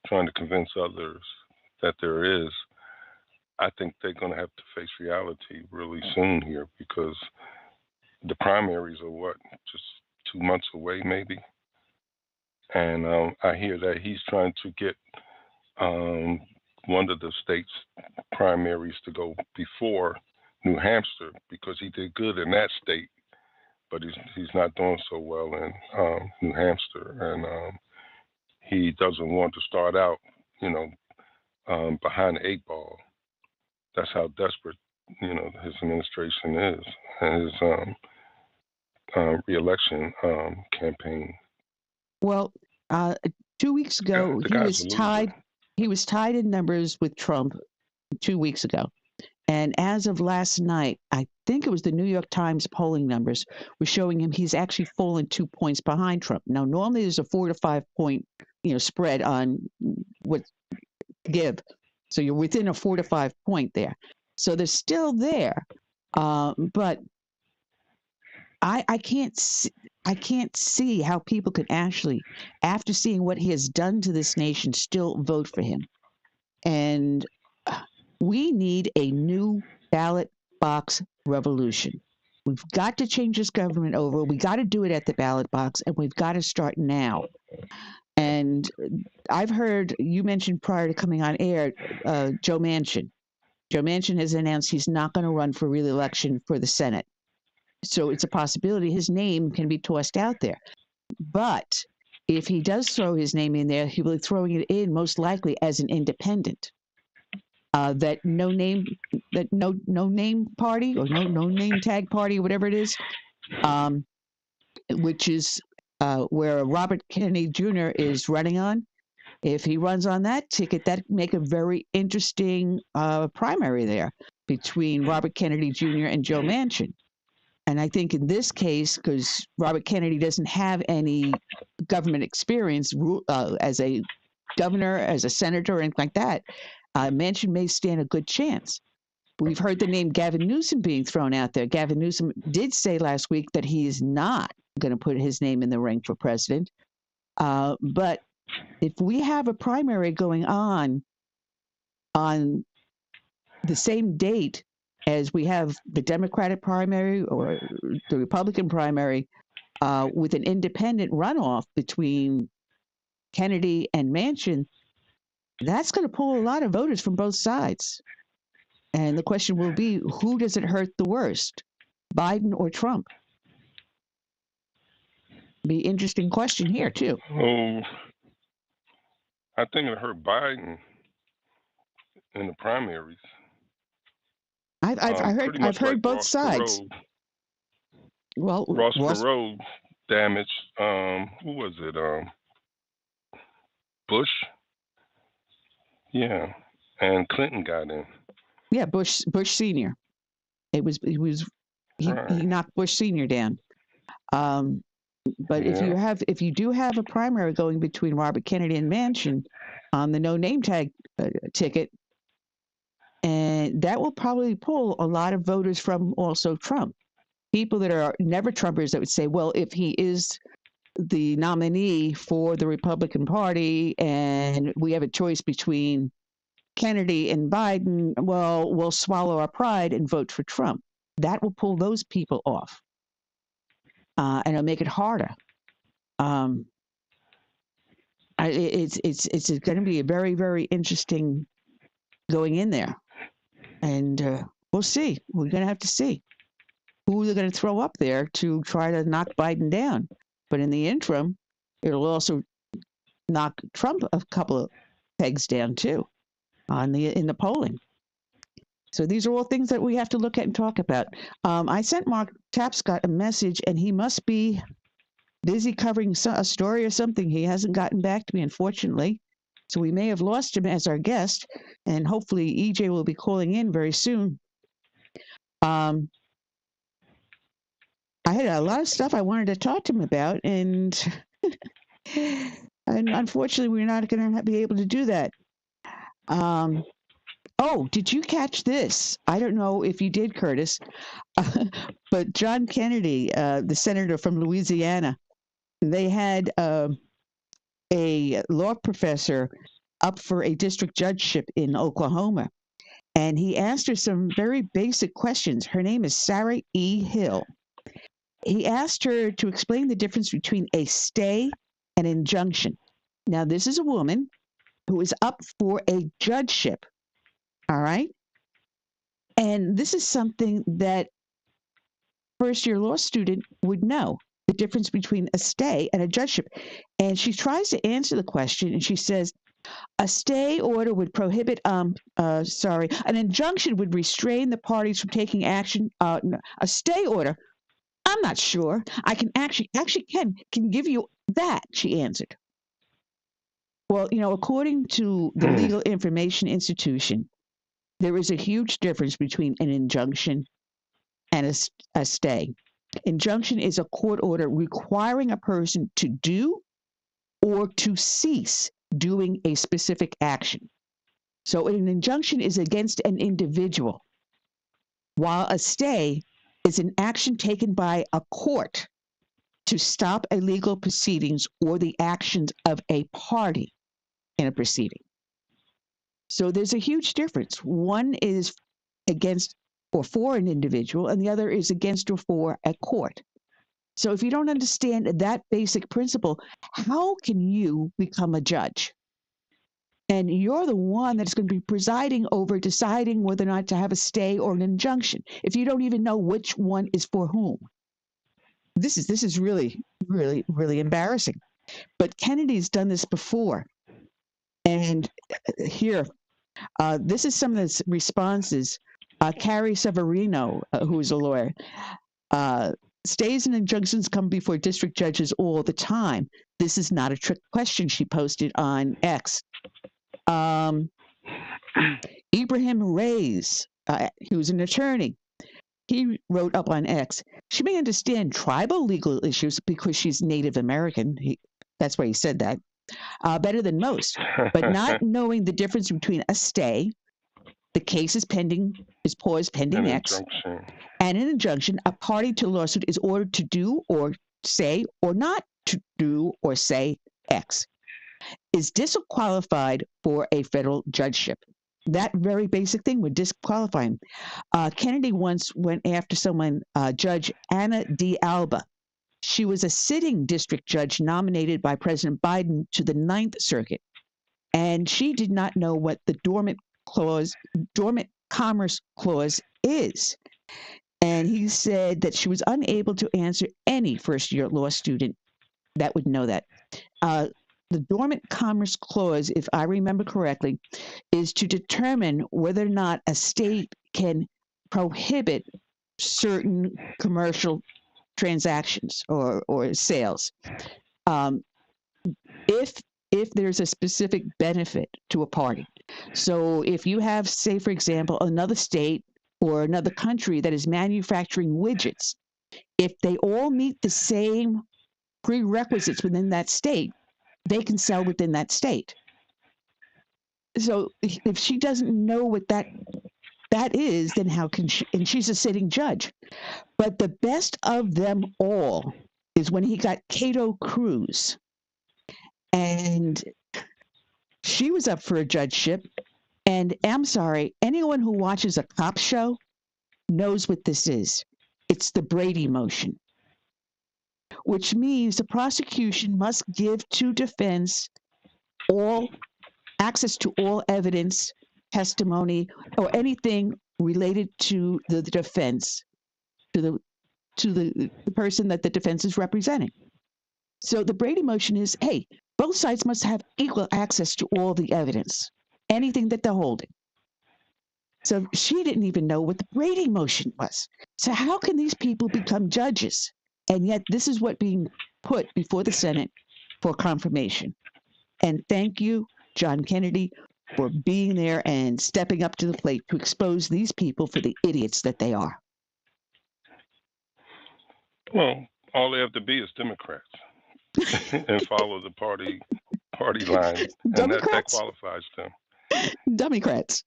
trying to convince others that there is, I think they're going to have to face reality really soon here, because the primaries are just 2 months away maybe. And I hear that he's trying to get one of the state's primaries to go before New Hampshire, because he did good in that state, but he's not doing so well in New Hampshire, and he doesn't want to start out, behind the 8 ball. That's how desperate, his administration is, and his reelection campaign. Well, 2 weeks ago, he was tied in numbers with Trump 2 weeks ago. And as of last night, I think it was the New York Times polling numbers were showing him he's actually fallen 2 points behind Trump. Now, normally there's a 4 to 5 point, spread on what give. So you're within a 4 to 5 point there. So they're still there. But I can't see how people could actually, after seeing what he has done to this nation, still vote for him. And we need a new ballot box revolution. We've got to change this government over. We got to do it at the ballot box, and we've got to start now. And I've heard, you mentioned prior to coming on air, Joe Manchin. Joe Manchin has announced he's not going to run for re-election for the Senate. So it's a possibility his name can be tossed out there. But if he does throw his name in there, he will be throwing it in most likely as an independent. That no name party or no name tag party, whatever it is, which is where Robert Kennedy Jr. is running on. If he runs on that ticket, that make a very interesting primary there between Robert Kennedy Jr. and Joe Manchin. And I think in this case, because Robert Kennedy doesn't have any government experience as a governor, as a senator, or anything like that, Manchin may stand a good chance. We've heard the name Gavin Newsom being thrown out there. Gavin Newsom did say last week that he is not going to put his name in the ring for president. But if we have a primary going on the same date as we have the Democratic primary or the Republican primary, with an independent runoff between Kennedy and Manchin, that's going to pull a lot of voters from both sides. And the question will be, who does it hurt the worst, Biden or Trump? Be an interesting question here, too. Oh, I think it hurt Biden in the primaries. I've heard both sides. Well, Ross Perot damaged. Who was it? Bush. Yeah, and Clinton got in. Yeah, Bush Senior. He knocked Bush Senior down. But if you do have a primary going between Robert Kennedy and Manchin on the no name tag ticket, And that will probably pull a lot of voters from also Trump. People that are never Trumpers that would say, well, if he is the nominee for the Republican Party and we have a choice between Kennedy and Biden, well, we'll swallow our pride and vote for Trump. That will pull those people off. And it'll make it harder. It's going to be a very, very interesting going in there. And we'll see. We're going to have to see who they're going to throw up there to try to knock Biden down. But in the interim, it'll also knock Trump a couple of pegs down too in the polling. So these are all things that we have to look at and talk about. I sent Mark Tapscott a message, and he must be busy covering a story or something. He hasn't gotten back to me, unfortunately. So we may have lost him as our guest, and hopefully EJ will be calling in very soon. I had a lot of stuff I wanted to talk to him about, and unfortunately we're not going to be able to do that. Oh, did you catch this? I don't know if you did, Curtis, but John Kennedy, the senator from Louisiana, they had a law professor up for a district judgeship in Oklahoma, and he asked her some very basic questions. Her name is Sarah E. Hill. He asked her to explain the difference between a stay and injunction. Now, this is a woman who is up for a judgeship. All right. And this is something that first-year law student would know, the difference between a stay and a judgeship. And she tries to answer the question, and she says, a stay order would prohibit, an injunction would restrain the parties from taking action. A stay order, I'm not sure. I can actually can give you that, she answered. Well, according to the Legal Information Institution, there is a huge difference between an injunction and a stay. Injunction is a court order requiring a person to do or to cease doing a specific action. So an injunction is against an individual, while a stay is an action taken by a court to stop illegal proceedings or the actions of a party in a proceeding. So there's a huge difference. One is against or for an individual, and the other is against or for a court. So if you don't understand that basic principle, how can you become a judge? And you're the one that's going to be presiding over deciding whether or not to have a stay or an injunction, if you don't even know which one is for whom. This is really, really, really embarrassing. But Kennedy's done this before. And here, this is some of the responses. Carrie Severino, who is a lawyer, stays and injunctions come before district judges all the time. This is not a trick question, she posted on X. Ibrahim Reyes, who's an attorney, he wrote up on X, she may understand tribal legal issues because she's Native American. That's why he said that. Better than most, but not knowing the difference between a stay, the case is paused pending X, and an injunction. A party to a lawsuit is ordered to do or say or not to do or say X, is disqualified for a federal judgeship. That very basic thing would disqualify him. Kennedy once went after someone, Judge Anna D. Alba. She was a sitting district judge nominated by President Biden to the Ninth Circuit, and she did not know what the dormant commerce clause is. And he said that she was unable to answer any first-year law student that would know that. The dormant commerce clause, if I remember correctly, is to determine whether or not a state can prohibit certain commercial transactions or sales. If there's a specific benefit to a party. So if you have, say, for example, another state or another country that is manufacturing widgets, if they all meet the same prerequisites within that state, they can sell within that state. So if she doesn't know what that that is, then how can she? And she's a sitting judge. But the best of them all is when he got Cato Cruz. And she was up for a judgeship. And I'm sorry, anyone who watches a cop show knows what this is. It's the Brady motion, which means the prosecution must give to defense all access to all evidence, testimony, or anything related to the defense, to the person that the defense is representing. So the Brady motion is, hey, both sides must have equal access to all the evidence, anything that they're holding. So she didn't even know what the Brady motion was. So how can these people become judges? And yet this is what being put before the Senate for confirmation. And thank you, John Kennedy, for being there and stepping up to the plate to expose these people for the idiots that they are. Well, all they have to be is Democrats and follow the party line, and that qualifies them. Democrats.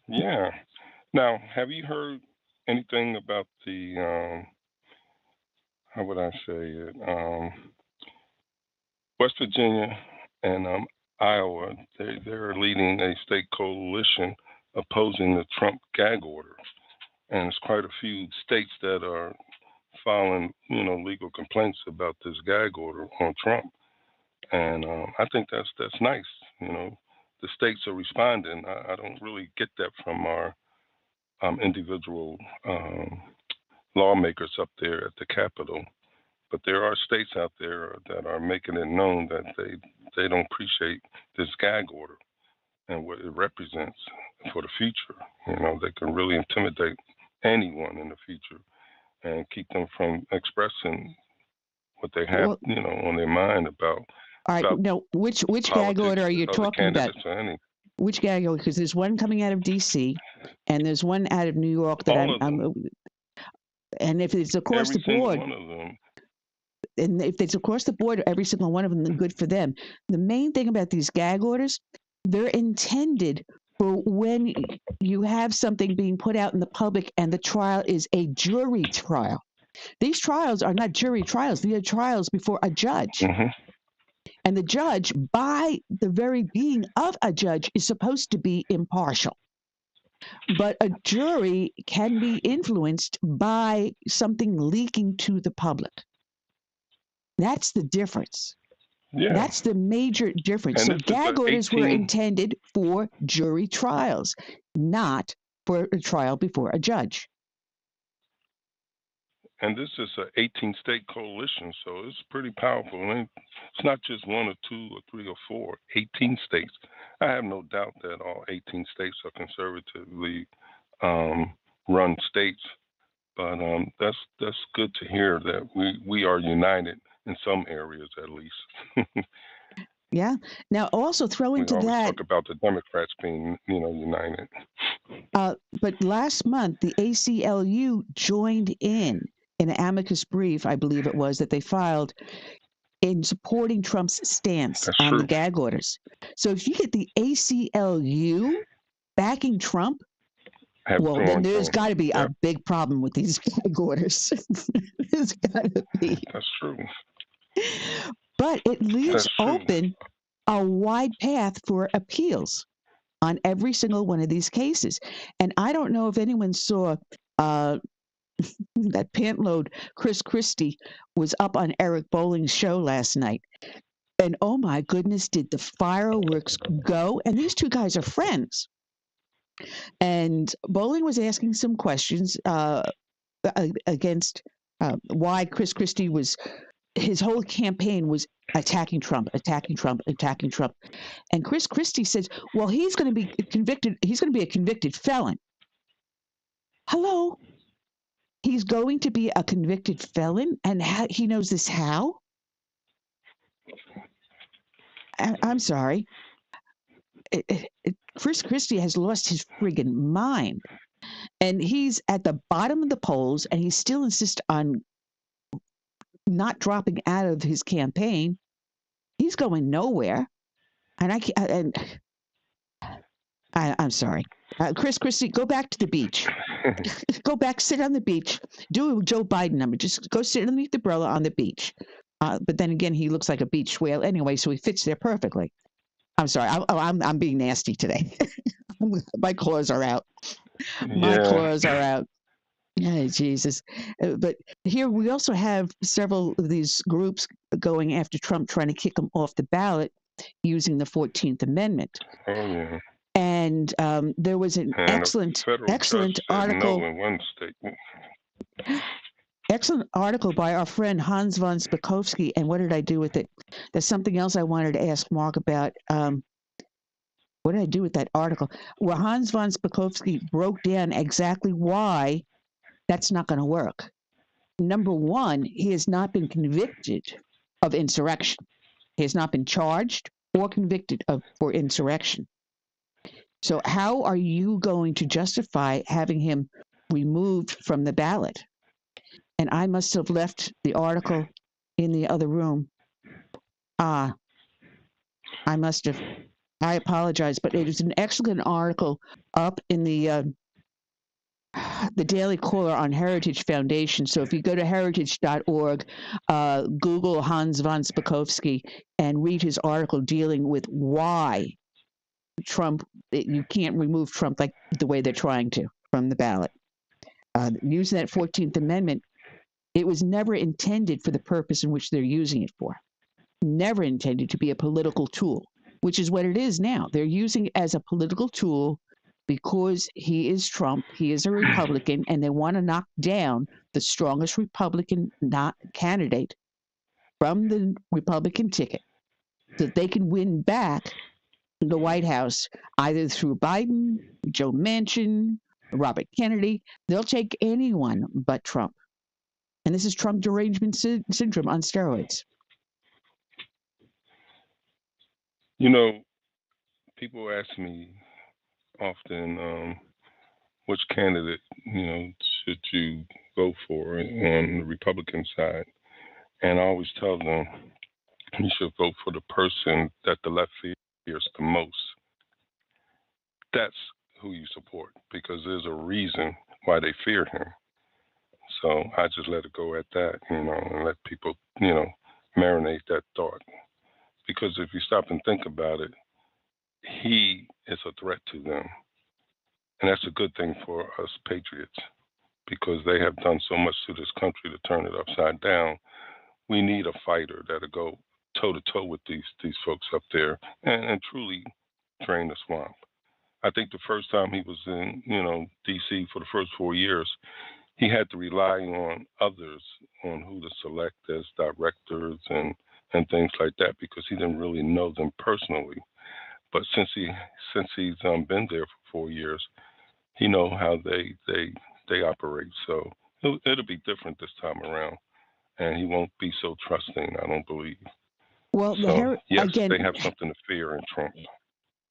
Yeah. Now, have you heard anything about the how would I say it? West Virginia and Iowa, they're leading a state coalition opposing the Trump gag order, and it's quite a few states that are filing, legal complaints about this gag order on Trump, and I think that's nice. The states are responding. I don't really get that from our individual lawmakers up there at the Capitol. But there are states out there that are making it known that they don't appreciate this gag order and what it represents for the future. They can really intimidate anyone in the future and keep them from expressing what they have, on their mind about. All right, now, which gag order are you talking about? Which gag order? Because there's one coming out of D.C. and there's one out of New York that and if it's across the board, one of them. And if it's across the board, every single one of them, then good for them. The main thing about these gag orders, they're intended for when you have something being put out in the public and the trial is a jury trial. These trials are not jury trials. They are trials before a judge. Mm-hmm. And the judge, by the very being of a judge, is supposed to be impartial. But a jury can be influenced by something leaking to the public. That's the difference. Yeah. That's the major difference. So gag orders were intended for jury trials, not for a trial before a judge. And this is an 18-state coalition, so it's pretty powerful. And it's not just one or two or three or four, 18 states. I have no doubt that all 18 states are conservatively run states. But that's good to hear that we are united in some areas, at least. Yeah. Now, also throw into that. We always talk about the Democrats being, united. But last month, the ACLU joined in an amicus brief, I believe it was, that they filed in supporting Trump's stance on the gag orders. So if you get the ACLU backing Trump, then there's got to be a big problem with these gag orders. There's got to be. That's true. But it leaves open a wide path for appeals on every single one of these cases. And I don't know if anyone saw that pantload Chris Christie was up on Eric Bolling's show last night. And oh my goodness, did the fireworks go? And these two guys are friends. And Bolling was asking some questions against why Chris Christie his whole campaign was attacking Trump. And Chris Christie says, well, he's going to be convicted. He's going to be a convicted felon. Hello? He's going to be a convicted felon? And he knows this how? I'm sorry. Chris Christie has lost his friggin' mind. And he's at the bottom of the polls, and he still insists on not dropping out of his campaign. He's going nowhere. And I'm sorry. Christy, go back to the beach. Go back, sit on the beach. Do a Joe Biden number. Just go sit underneath the umbrella on the beach. But then again, he looks like a beach whale anyway, so he fits there perfectly. I'm sorry. I'm being nasty today. My claws are out. My claws are out. Oh, Jesus. But here we also have several of these groups going after Trump, trying to kick him off the ballot using the 14th Amendment. Oh, yeah. And there was an excellent article. No in one statement. Excellent article by our friend Hans von Spakovsky. And what did I do with it? There's something else I wanted to ask Mark about. What did I do with that article? Well, Hans von Spakovsky broke down exactly why that's not going to work. Number one, he has not been convicted of insurrection. He has not been charged or convicted for insurrection. So how are you going to justify having him removed from the ballot? And I must have left the article in the other room. I must have. I apologize, but it is an excellent article up in the Daily Caller on Heritage Foundation. So if you go to heritage.org, Google Hans von Spakovsky and read his article dealing with why Trump, you can't remove Trump like the way they're trying to from the ballot. Using that 14th Amendment, it was never intended for the purpose in which they're using it for. Never intended to be a political tool, which is what it is now. They're using it as a political tool because he is Trump, he is a Republican, and they want to knock down the strongest Republican candidate from the Republican ticket so that they can win back the White House either through Biden, Joe Manchin, Robert Kennedy. They'll take anyone but Trump. And this is Trump derangement syndrome on steroids. You know, people ask me often, which candidate, should you go for on the Republican side? And I always tell them you should vote for the person that the left fears the most. That's who you support, because there's a reason why they fear him. So I just let it go at that, and let people, marinate that thought. Because if you stop and think about it, he is a threat to them. And that's a good thing for us patriots, because they have done so much to this country to turn it upside down. We need a fighter that'll go toe-to-toe with these folks up there and truly drain the swamp. I think the first time he was in, D.C. for the first 4 years, he had to rely on others on who to select as directors and things like that, because he didn't really know them personally. But since he's been there for 4 years, he know how they operate. So it'll be different this time around, and he won't be so trusting, I don't believe. Well, yes, they have something to fear in Trump.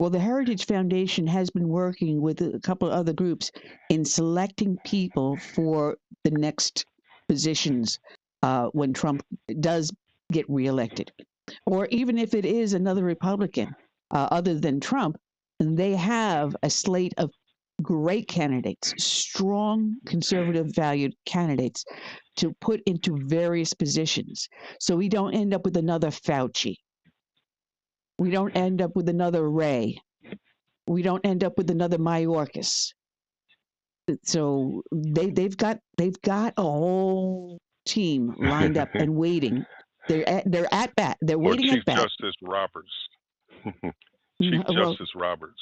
Well, the Heritage Foundation has been working with a couple of other groups in selecting people for the next positions when Trump does get reelected. Or even if it is another Republican other than Trump, they have a slate of great candidates, strong conservative valued candidates to put into various positions. So we don't end up with another Fauci. We don't end up with another Ray. We don't end up with another Mayorkas. So they've got a whole team lined up and waiting. They're at bat. They're waiting at bat. Chief Justice Roberts. Justice Roberts.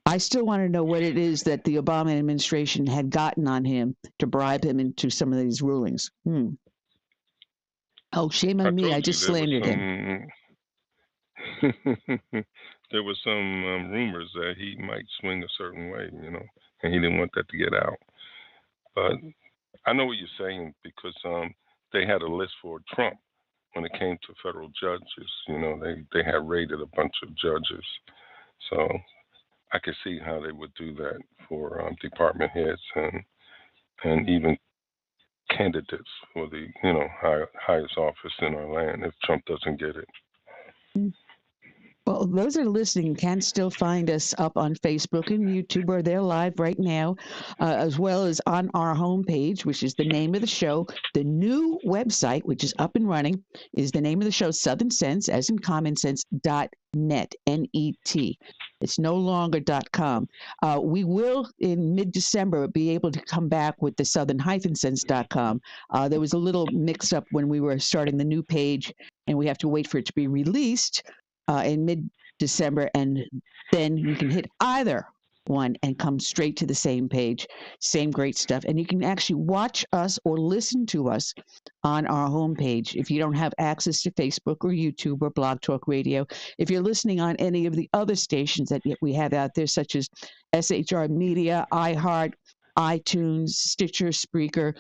I still want to know what it is that the Obama administration had gotten on him to bribe him into some of these rulings. Oh, shame on me. I just slandered him. There was some rumors that he might swing a certain way, and he didn't want that to get out. But I know what you're saying, because they had a list for Trump when it came to federal judges. They had raided a bunch of judges. So I could see how they would do that for department heads and even candidates for the highest office in our land if Trump doesn't get it. Well, those that are listening can still find us up on Facebook and YouTube, where they're live right now, as well as on our homepage, which is the name of the show. The new website, which is up and running, is the name of the show, Southern Sense, as in common sense, .net, N-E-T. It's no longer .com. We will, in mid-December, be able to come back with the southern-sense.com. There was a little mix-up when we were starting the new page, and we have to wait for it to be released in mid-December, and then you can hit either one and come straight to the same page. Same great stuff. And you can actually watch us or listen to us on our homepage if you don't have access to Facebook or YouTube or Blog Talk Radio. If you're listening on any of the other stations that we have out there, such as SHR Media, iHeart, iTunes, Stitcher, Spreaker,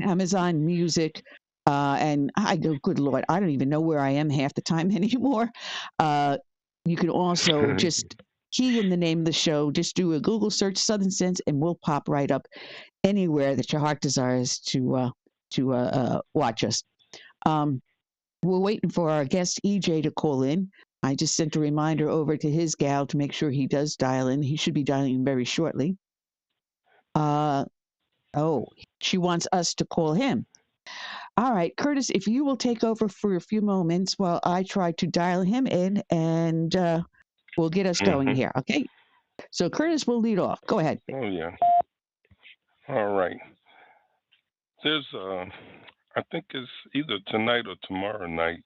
Amazon Music, and I go, good Lord, I don't even know where I am half the time anymore. You can also just key in the name of the show. Just do a Google search, Southern Sense, and we'll pop right up anywhere that your heart desires to watch us. We're waiting for our guest EJ to call in. I just sent a reminder over to his gal to make sure he does dial in. He should be dialing in very shortly. She wants us to call him. All right, Curtis, if you will take over for a few moments while I try to dial him in, and we'll get us going here, okay? So Curtis will lead off. Go ahead. Oh, yeah. All right. There's, I think it's either tonight or tomorrow night.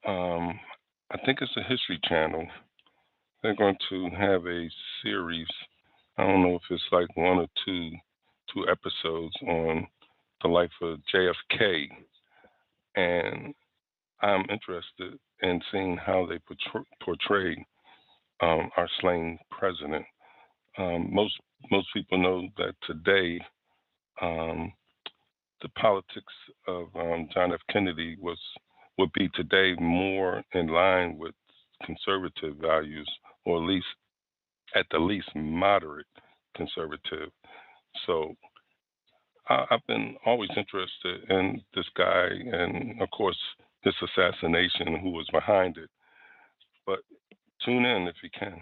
I think it's a History Channel. They're going to have a series. I don't know if it's like one or two episodes on the life of JFK, and I'm interested in seeing how they portray our slain president. Most people know that today the politics of John F. Kennedy would be today more in line with conservative values, or at the least moderate conservative. So I've been always interested in this guy, and of course this assassination, who was behind it. But tune in if you can.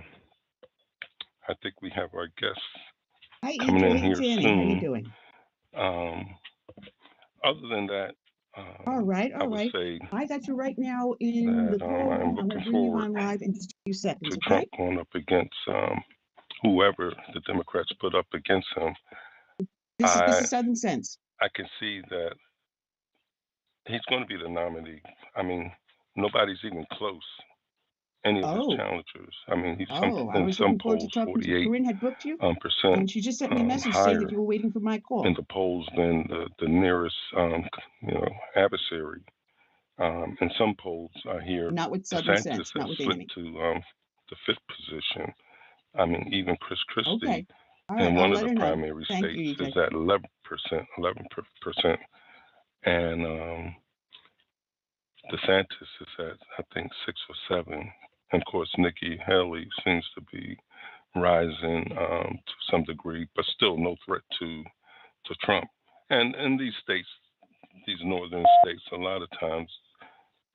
I think we have our guests coming in here soon. How you doing? Other than that, all right. Say I got you right now in the call. I'm going to bring you on live in just a few seconds. To Trump going up against whoever the Democrats put up against him. This is Southern Sense. I can see that he's going to be the nominee. I mean, nobody's even close. Any of his challengers. I mean, he's in some polls 48%. Corinne had booked you, and she just sent me a message saying that you were waiting for my call. In the polls than the nearest adversary. In some polls, I hear not with Southern Sense, not with slipped to the fifth position. I mean, even Chris Christie. Okay. Right, in one of the primary states is at 11%, and DeSantis is at, I think, 6 or 7. And of course, Nikki Haley seems to be rising to some degree, but still no threat to Trump. And in these states, these northern states, a lot of times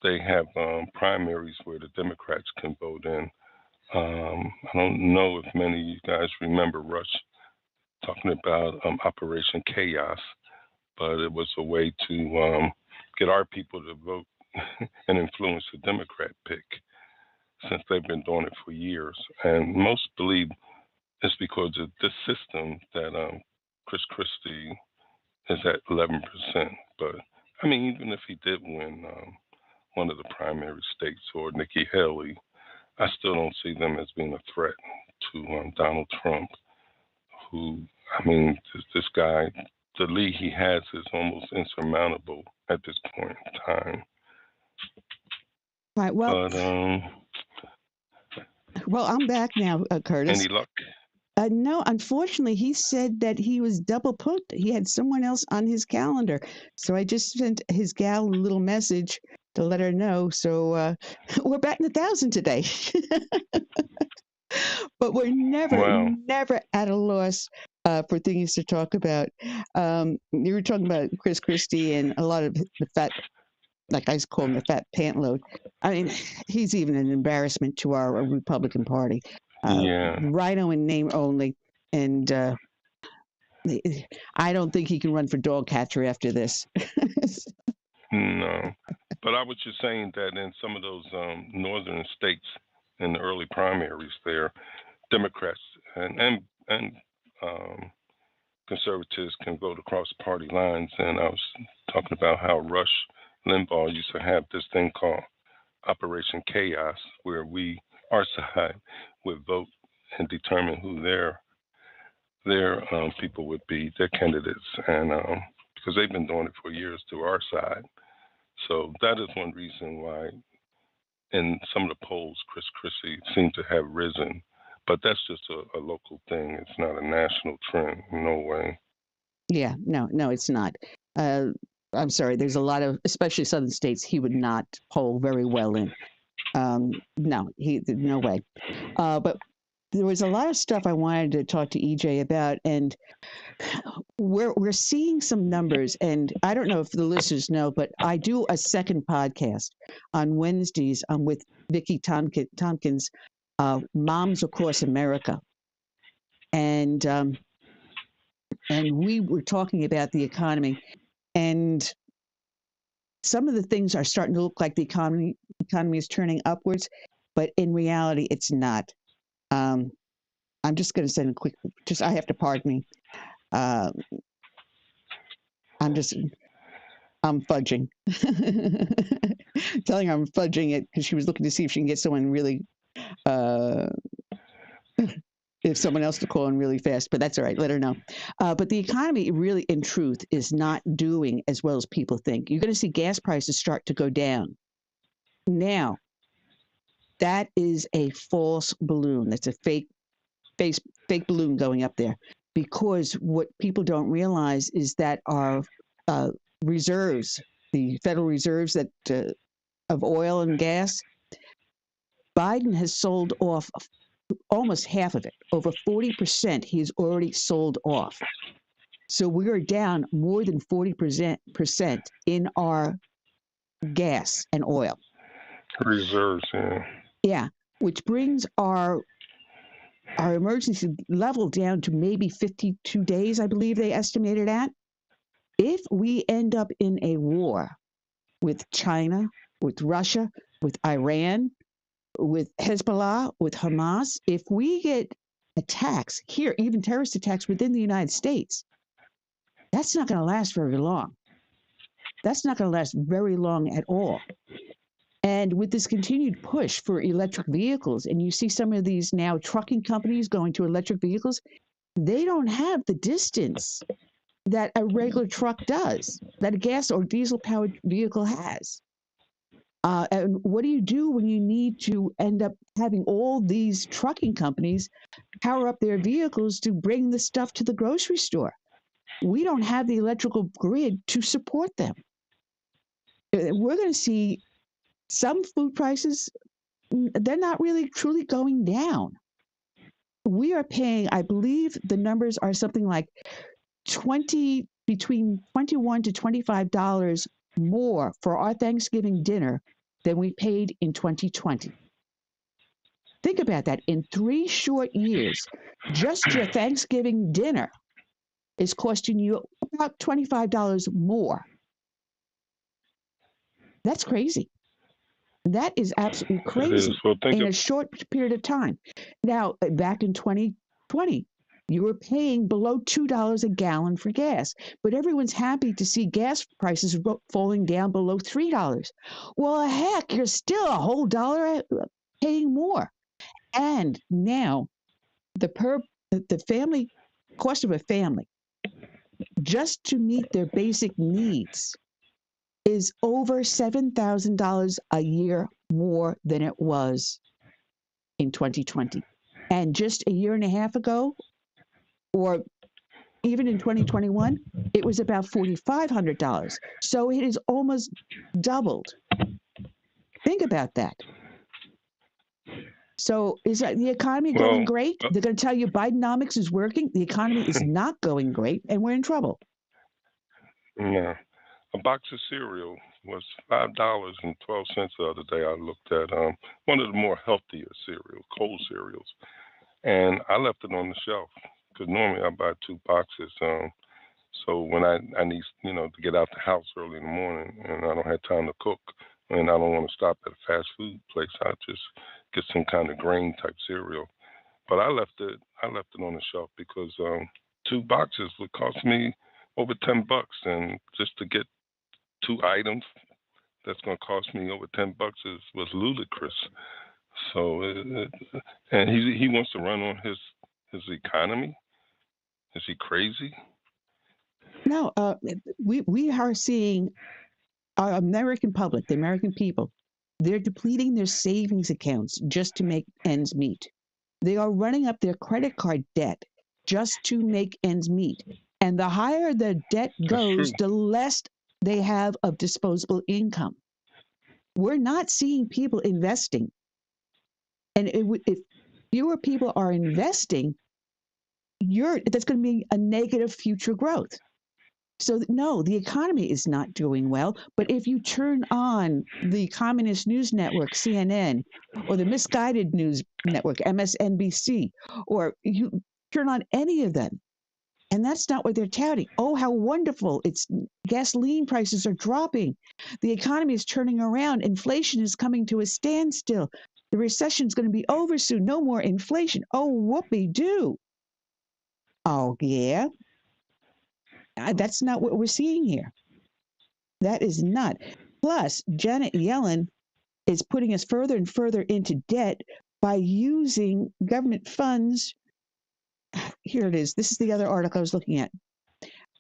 they have primaries where the Democrats can vote in. I don't know if many of you guys remember Rush talking about Operation Chaos, but it was a way to get our people to vote and influence the Democrat pick, since they've been doing it for years. And most believe it's because of this system that Chris Christie is at 11%. But, I mean, even if he did win one of the primary states, or Nikki Haley, I still don't see them as being a threat to Donald Trump, who, I mean, this guy, the lead he has is almost insurmountable at this point in time. Right, well, well, I'm back now, Curtis. Any luck? No, unfortunately, he said that he was double booked. He had someone else on his calendar. So I just sent his gal a little message to let her know. So we're batting 1,000 today. But we're never at a loss for things to talk about. You were talking about Chris Christie and a lot of the like I call him, the fat pant load. I mean, he's even an embarrassment to our Republican Party. Rhino in name only. And I don't think he can run for dog catcher after this. No. But I was just saying that in some of those northern states in the early primaries there, Democrats and conservatives can vote across party lines. And I was talking about how Rush Limbaugh used to have this thing called Operation Chaos, where our side, would vote and determine who their people would be, their candidates, and because they've been doing it for years to our side. So that is one reason why in some of the polls, Chris Christie seemed to have risen. But that's just a local thing. It's not a national trend. No way. Yeah, no, it's not. I'm sorry. There's a lot of, especially southern states, he would not poll very well in. No way. But there was a lot of stuff I wanted to talk to EJ about, and we're seeing some numbers. And I don't know if the listeners know, but I do a second podcast on Wednesdays with Vicki Tompkins, Moms Across America, and we were talking about the economy, and some of the things are starting to look like the economy is turning upwards, but in reality, it's not. I'm just going to send a quick. I have to pardon me. I'm fudging. Telling her I'm fudging it because she was looking to see if she can get someone really. If someone else to call in really fast, but that's all right. Let her know. But the economy really, in truth, is not doing as well as people think. You're going to see gas prices start to go down. Now, that is a false balloon. That's a fake balloon going up there. Because what people don't realize is that our reserves, the federal reserves of oil and gas, Biden has sold off almost half of it. Over 40% he's already sold off. So we are down more than 40% in our gas and oil reserves. Yeah, which brings our emergency level down to maybe 52 days, I believe they estimated at. If we end up in a war with China, with Russia, with Iran, with Hezbollah, with Hamas, if we get attacks here, even terrorist attacks within the United States, that's not going to last very long. That's not going to last very long at all. And with this continued push for electric vehicles, and you see some of these now trucking companies going to electric vehicles, they don't have the distance that a regular truck does, that a gas or diesel-powered vehicle has. And what do you do when you need to end up having all these trucking companies power up their vehicles to bring the stuff to the grocery store? We don't have the electrical grid to support them. We're going to see some food prices, they're not really truly going down. We are paying, I believe the numbers are something like between $21 to $25 more for our Thanksgiving dinner than we paid in 2020. Think about that. In 3 short years, just your Thanksgiving dinner is costing you about $25 more. That's crazy. That is absolutely crazy in a short period of time. Now, back in 2020, you were paying below $2 a gallon for gas, but everyone's happy to see gas prices falling down below $3. Well, heck, you're still a whole dollar paying more. And now the family cost of a family just to meet their basic needs is over $7,000 a year more than it was in 2020. And just a year and a half ago, or even in 2021, it was about $4,500. So it is almost doubled. Think about that. So is the economy going great? They're going to tell you Bidenomics is working. The economy is not going great, and we're in trouble. Yeah. A box of cereal was $5.12 the other day. I looked at one of the more healthier cereals, cold cereals, and I left it on the shelf because normally I buy 2 boxes. So when I need, to get out the house early in the morning and I don't have time to cook and I don't want to stop at a fast food place, I just get some kind of grain type cereal. But I left it on the shelf because 2 boxes would cost me over $10, and just to get 2 items that's going to cost me over $10 was ludicrous. So, and he wants to run on his economy. Is he crazy? No, we are seeing our American public, the American people, they're depleting their savings accounts just to make ends meet. They are running up their credit card debt just to make ends meet. And the higher the debt goes, the less they have of disposable income. We're not seeing people investing. And if fewer people are investing, that's going to be a negative future growth. So no, the economy is not doing well. But if you turn on the communist news network, CNN, or the misguided news network, MSNBC, or you turn on any of them, and that's not what they're touting. Oh, how wonderful. Gasoline prices are dropping. The economy is turning around. Inflation is coming to a standstill. The recession is going to be over soon. No more inflation. Oh, whoopee-doo. Oh, yeah. That's not what we're seeing here. That is not. Plus, Janet Yellen is putting us further and further into debt by using government funds. Here it is. This is the other article I was looking at.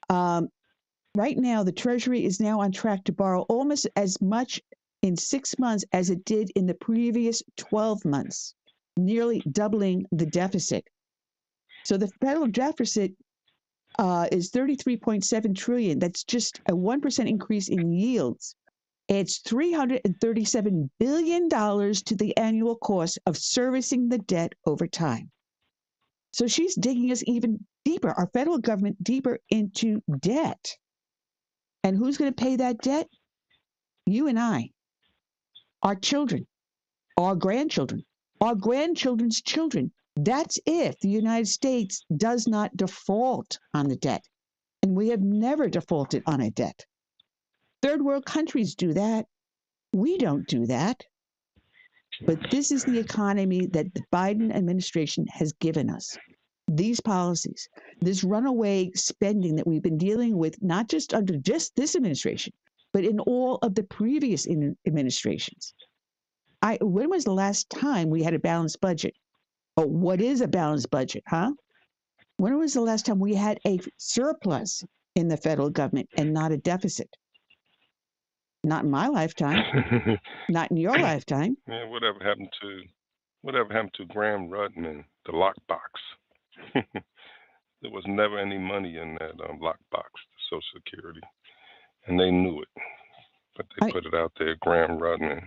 Right now, the Treasury is now on track to borrow almost as much in 6 months as it did in the previous 12 months, nearly doubling the deficit. So the federal deficit is $33.7 trillion. That's just a 1% increase in yields. It's $337 billion to the annual cost of servicing the debt over time. So she's digging us even deeper, our federal government deeper into debt. And who's going to pay that debt? You and I, our children, our grandchildren, our grandchildren's children. That's if the United States does not default on the debt. And we have never defaulted on a debt. Third world countries do that. We don't do that. But this is the economy that the Biden administration has given us. These policies, this runaway spending that we've been dealing with, not just under just this administration, but in all of the previous administrations. When was the last time we had a balanced budget? Oh, what is a balanced budget, huh? When was the last time we had a surplus in the federal government and not a deficit? Not in my lifetime. Not in your lifetime. Yeah, whatever happened to Graham Rudman, the lockbox? There was never any money in that lockbox, the Social Security, and they knew it, but they put it out there. Graham Rudman.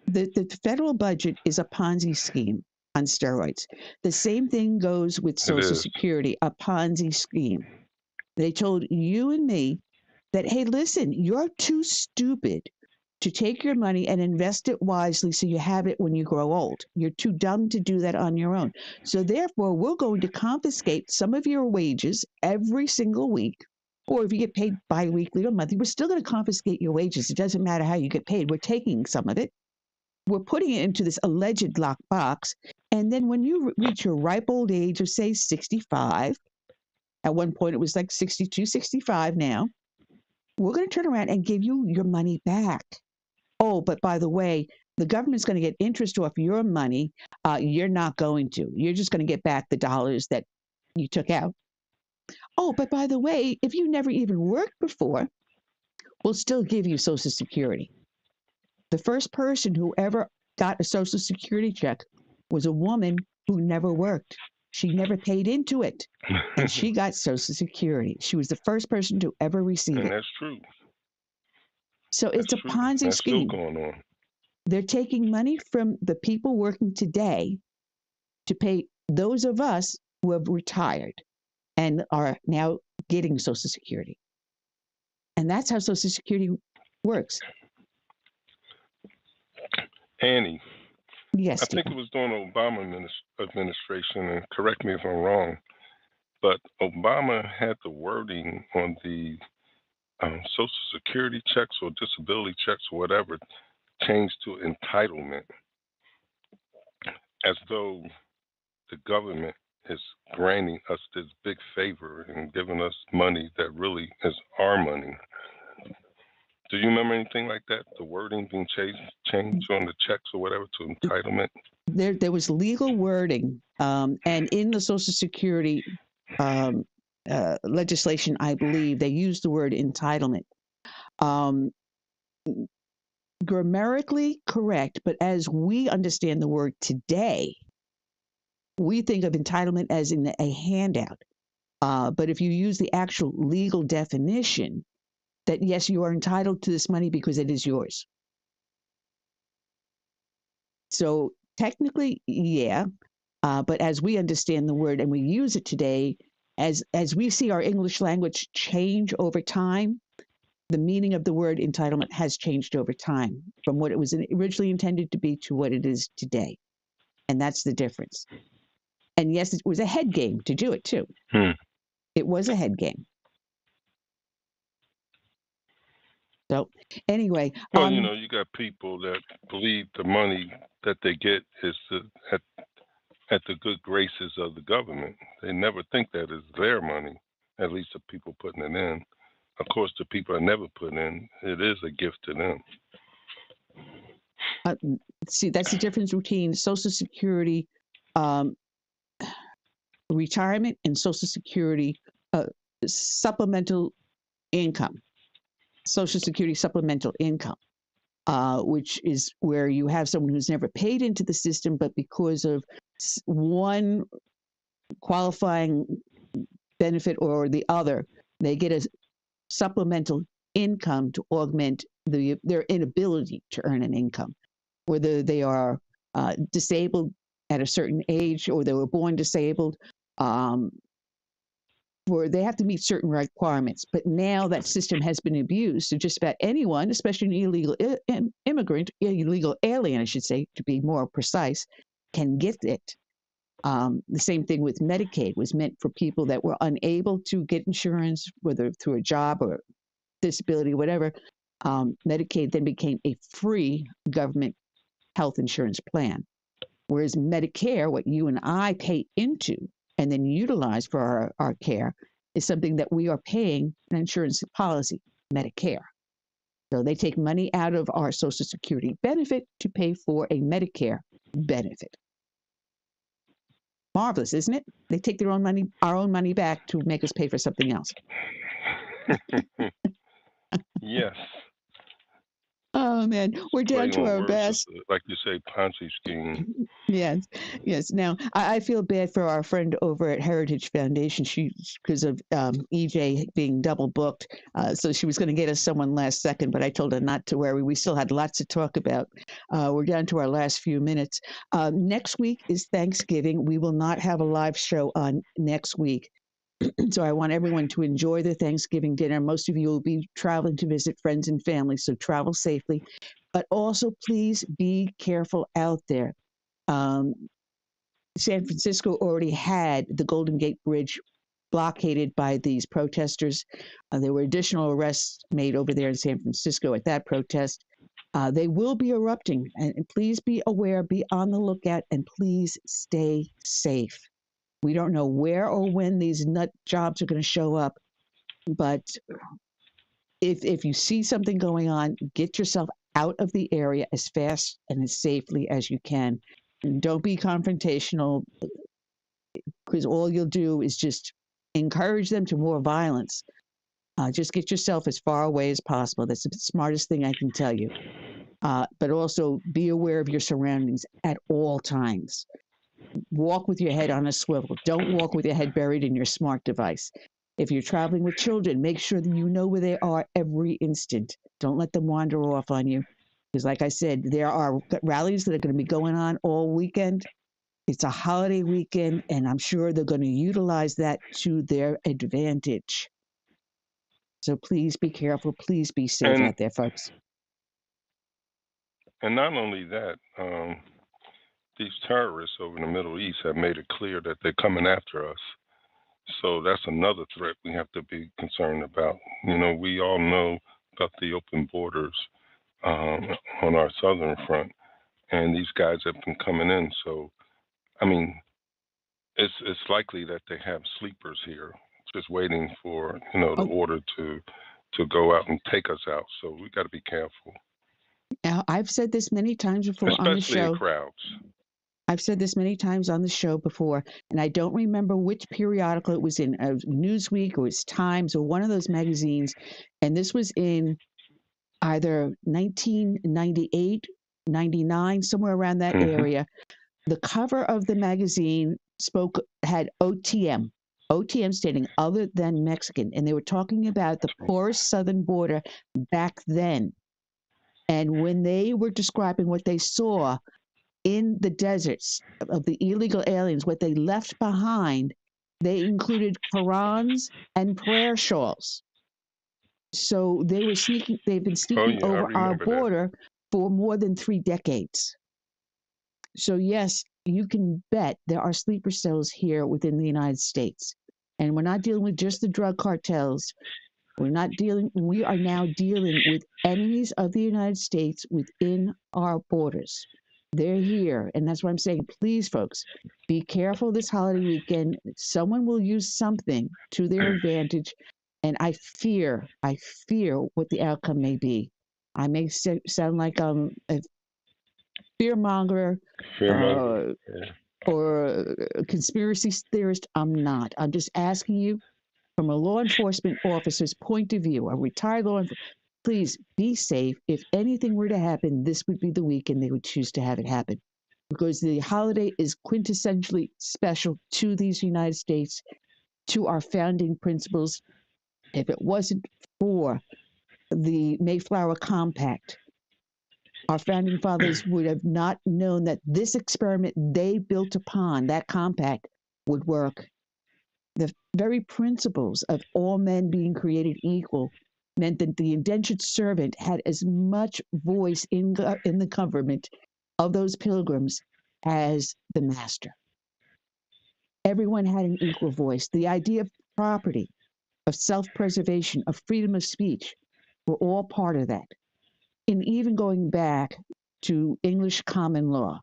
The federal budget is a Ponzi scheme on steroids. The same thing goes with Social Security, a Ponzi scheme. They told you and me that, hey, listen, you're too stupid to take your money and invest it wisely so you have it when you grow old. You're too dumb to do that on your own. So therefore, we're going to confiscate some of your wages every single week. Or if you get paid biweekly or monthly, we're still going to confiscate your wages. It doesn't matter how you get paid. We're taking some of it. We're putting it into this alleged lockbox. And then when you reach your ripe old age of, say, 65, at one point it was like 62, 65 now, we're going to turn around and give you your money back. Oh, but by the way, the government's going to get interest off your money. You're not going to. You're just going to get back the dollars that you took out. Oh, but by the way, if you never even worked before, we'll still give you Social Security. The first person who ever got a Social Security check was a woman who never worked. She never paid into it, and she got Social Security. She was the first person to ever receive it. And that's true. So it's a Ponzi scheme. Still going on. They're taking money from the people working today to pay those of us who have retired and are now getting Social Security. And that's how Social Security works. Annie, Yes, I think Stephen. it was during the Obama administration, and correct me if I'm wrong, but Obama had the wording on the Social Security checks or disability checks or whatever changed to entitlement, as though the government is granting us this big favor and giving us money that really is our money. Do you remember anything like that? The wording being changed on the checks or whatever to entitlement? There was legal wording, and in the Social Security um, legislation, I believe they used the word entitlement. Um, Grammatically correct, but as we understand the word today, we think of entitlement as in a handout. But if you use the actual legal definition, that yes, you are entitled to this money because it is yours. So technically, yeah. But as we understand the word and we use it today, as we see our English language change over time, the meaning of the word entitlement has changed over time from what it was originally intended to be to what it is today. And that's the difference. And yes, it was a head game to do it too. It was a head game. So anyway. Well, you got people that believe the money that they get is at the good graces of the government. They never think that is their money, at least the people putting it in. Of course, the people that never put in, it is a gift to them. See, that's the difference between Social Security retirement and Social Security supplemental income. Social Security supplemental income, which is where you have someone who's never paid into the system, but because of one qualifying benefit or the other, they get a supplemental income to augment their inability to earn an income, whether they are disabled at a certain age or they were born disabled, where they have to meet certain requirements. But now that system has been abused, so just about anyone, especially an illegal immigrant, illegal alien, I should say, to be more precise, can get it. The same thing with Medicaid, was meant for people that were unable to get insurance, whether through a job or disability, whatever. Medicaid then became a free government health insurance plan. Whereas Medicare, what you and I pay into and then utilize for our care, is something that we are paying an insurance policy, Medicare. So they take money out of our Social Security benefit to pay for a Medicare benefit. Marvelous, isn't it? They take their own money, our own money back to make us pay for something else. Yes. Oh, man, we're down to our best. Like you say, Ponzi scheme. Yes. Now, I feel bad for our friend over at Heritage Foundation. Because of EJ being double booked. So she was going to get us someone last second, but I told her not to worry. We still had lots to talk about. We're down to our last few minutes. Next week is Thanksgiving. We will not have a live show on next week. So I want everyone to enjoy the Thanksgiving dinner. Most of you will be traveling to visit friends and family, so travel safely. But also, please be careful out there. San Francisco already had the Golden Gate Bridge blockaded by these protesters. There were additional arrests made over there in San Francisco at that protest. They will be erupting, and please be aware, be on the lookout, and please stay safe. We don't know where or when these nut jobs are going to show up, but if you see something going on, get yourself out of the area as fast and as safely as you can. And don't be confrontational, because all you'll do is just encourage them to more violence. Just get yourself as far away as possible. That's the smartest thing I can tell you. But also be aware of your surroundings at all times. Walk with your head on a swivel. Don't walk with your head buried in your smart device. If you're traveling with children, make sure that you know where they are every instant. Don't let them wander off on you. Because like I said, there are rallies that are going to be going on all weekend. It's a holiday weekend, and I'm sure they're going to utilize that to their advantage. So please be careful. Please be safe out there, folks. And not only that, these terrorists over in the Middle East have made it clear that they're coming after us. So that's another threat we have to be concerned about. You know, we all know about the open borders on our southern front, and these guys have been coming in. So, I mean, it's likely that they have sleepers here, just waiting for the order to go out and take us out. So we got to be careful. Now, I've said this many times before Especially on the show. In crowds. I've said this many times on the show before, and I don't remember which periodical it was in, Newsweek or it's Times or one of those magazines, and this was in either 1998, 99, somewhere around that area. The cover of the magazine had OTM standing other than Mexican, and they were talking about the porous southern border back then. And when they were describing what they saw in the deserts of the illegal aliens, what they left behind, they included Qurans and prayer shawls. So they've been sneaking over our border for more than 3 decades. So yes, you can bet there are sleeper cells here within the United States. And we're not dealing with just the drug cartels. We are now dealing with enemies of the United States within our borders. They're here. And that's why I'm saying, please, folks, be careful this holiday weekend. Someone will use something to their advantage. And I fear what the outcome may be. I may sound like a fearmonger or a conspiracy theorist. I'm not. I'm just asking you from a law enforcement officer's point of view, a retired law enforcement, please be safe. If anything were to happen, this would be the weekend they would choose to have it happen, because the holiday is quintessentially special to these United States, to our founding principles. If it wasn't for the Mayflower Compact, our founding fathers would have not known that this experiment they built upon, that compact, would work. The very principles of all men being created equal meant that the indentured servant had as much voice in the government of those pilgrims as the master. Everyone had an equal voice. The idea of property, of self-preservation, of freedom of speech were all part of that. And even going back to English common law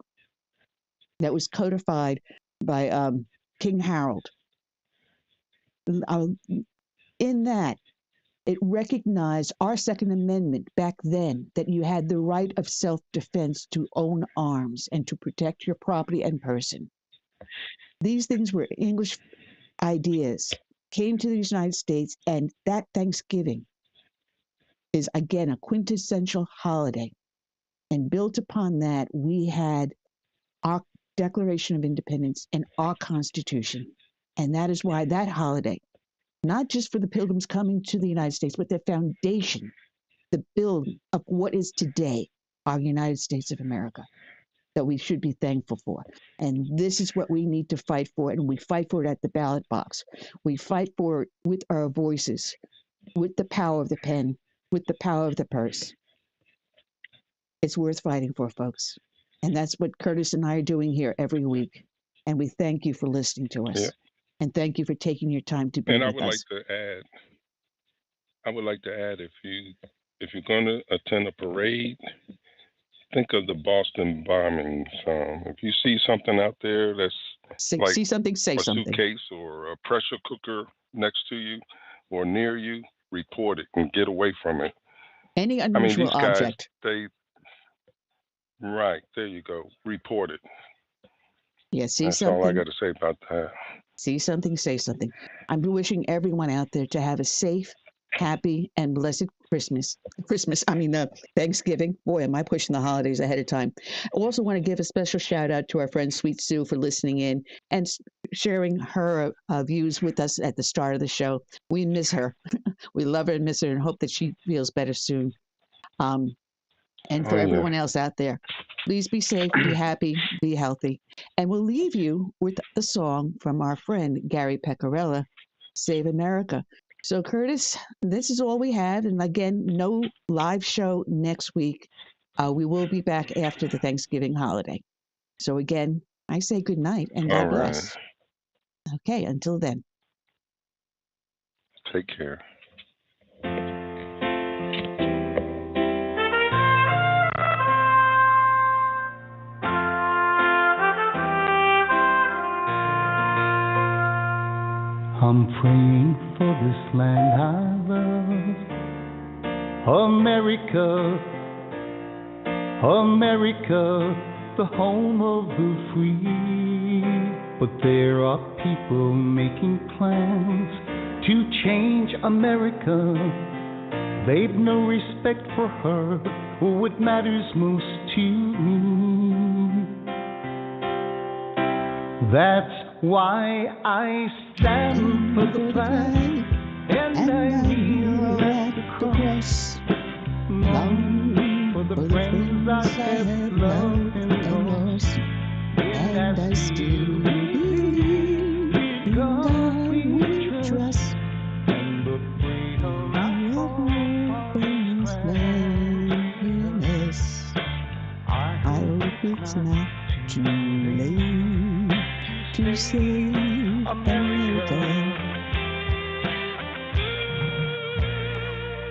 that was codified by King Harold. In that, it recognized our Second Amendment back then, that you had the right of self-defense to own arms and to protect your property and person. These things were English ideas, came to the United States, and that Thanksgiving is, again, a quintessential holiday. And built upon that, we had our Declaration of Independence and our Constitution. And that is why that holiday, not just for the pilgrims coming to the United States, but the foundation, the building of what is today our United States of America, that we should be thankful for. And this is what we need to fight for. And we fight for it at the ballot box. We fight for it with our voices, with the power of the pen, with the power of the purse. It's worth fighting for, folks. And that's what Curtis and I are doing here every week. And we thank you for listening to us. Yeah. And thank you for taking your time to be with us. And I would like to add, if you're going to attend a parade, think of the Boston bombings. If you see something out there that's see something, say a something. Suitcase or a pressure cooker next to you or near you, report it and get away from it. Any unusual object. Right, there you go. Report it. Yeah, see That's something. all I got to say about that. See something, say something. I'm wishing everyone out there to have a safe, happy, and blessed Thanksgiving. Boy, am I pushing the holidays ahead of time. I also want to give a special shout out to our friend Sweet Sue for listening in and sharing her views with us at the start of the show. We miss her. We love her and miss her and hope that she feels better soon. And for everyone else out there, please be safe, be happy, be healthy. And we'll leave you with the song from our friend Gary Pecorella, Save America. So, Curtis, this is all we have. And again, no live show next week. We will be back after the Thanksgiving holiday. So, again, I say good night and God bless. Okay, until then. Take care. I'm praying for this land I love, America, America, the home of the free. But there are people making plans to change America. They've no respect for her or what matters most to me. That's why I stand for the flag and I kneel at the cross. Long for the friends I have loved and lost, and I still believe in God we trust, and the freedom I hold is blameless. I hope it's not too late to save America.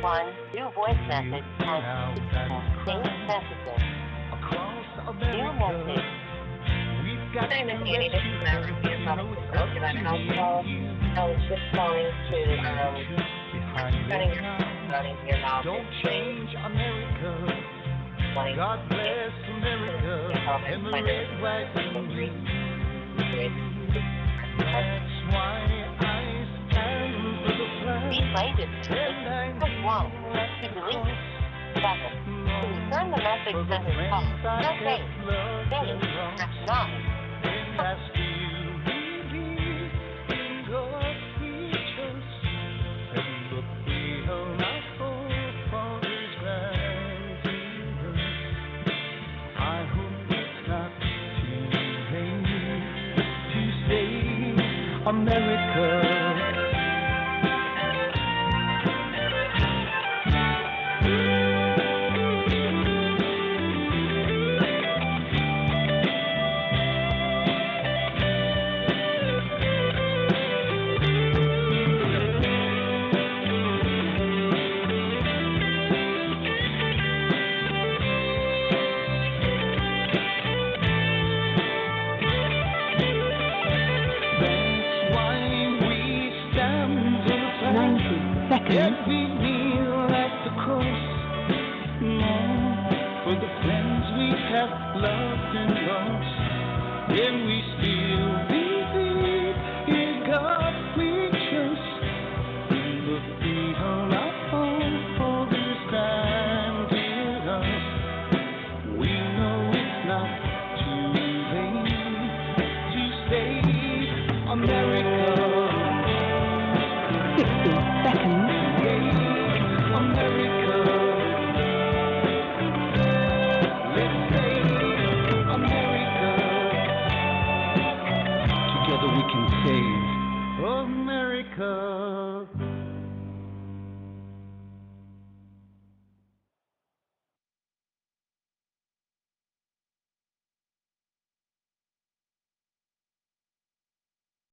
One new voice message has saved messages. New message. My name is Annie. This is Matt Rubio from Broken on Household. I was just calling to running your mouth. Don't change America. God bless America and the red, white, and green. That's why I stand for the flag. These latest messages press 1 to delete. 7 to return the message sent as call. No thanks. Stay. Press 9. And I still believe in God's creatures and the freedom I hold for His granted. I hope it's not too late to save America. And we kneel at the cross, long for the friends we have loved and lost. And we still believe in God we trust, in the freedom our forefathers granted us. We know it's not too late to save America. 60 seconds. America, let's save America. Together we can save America.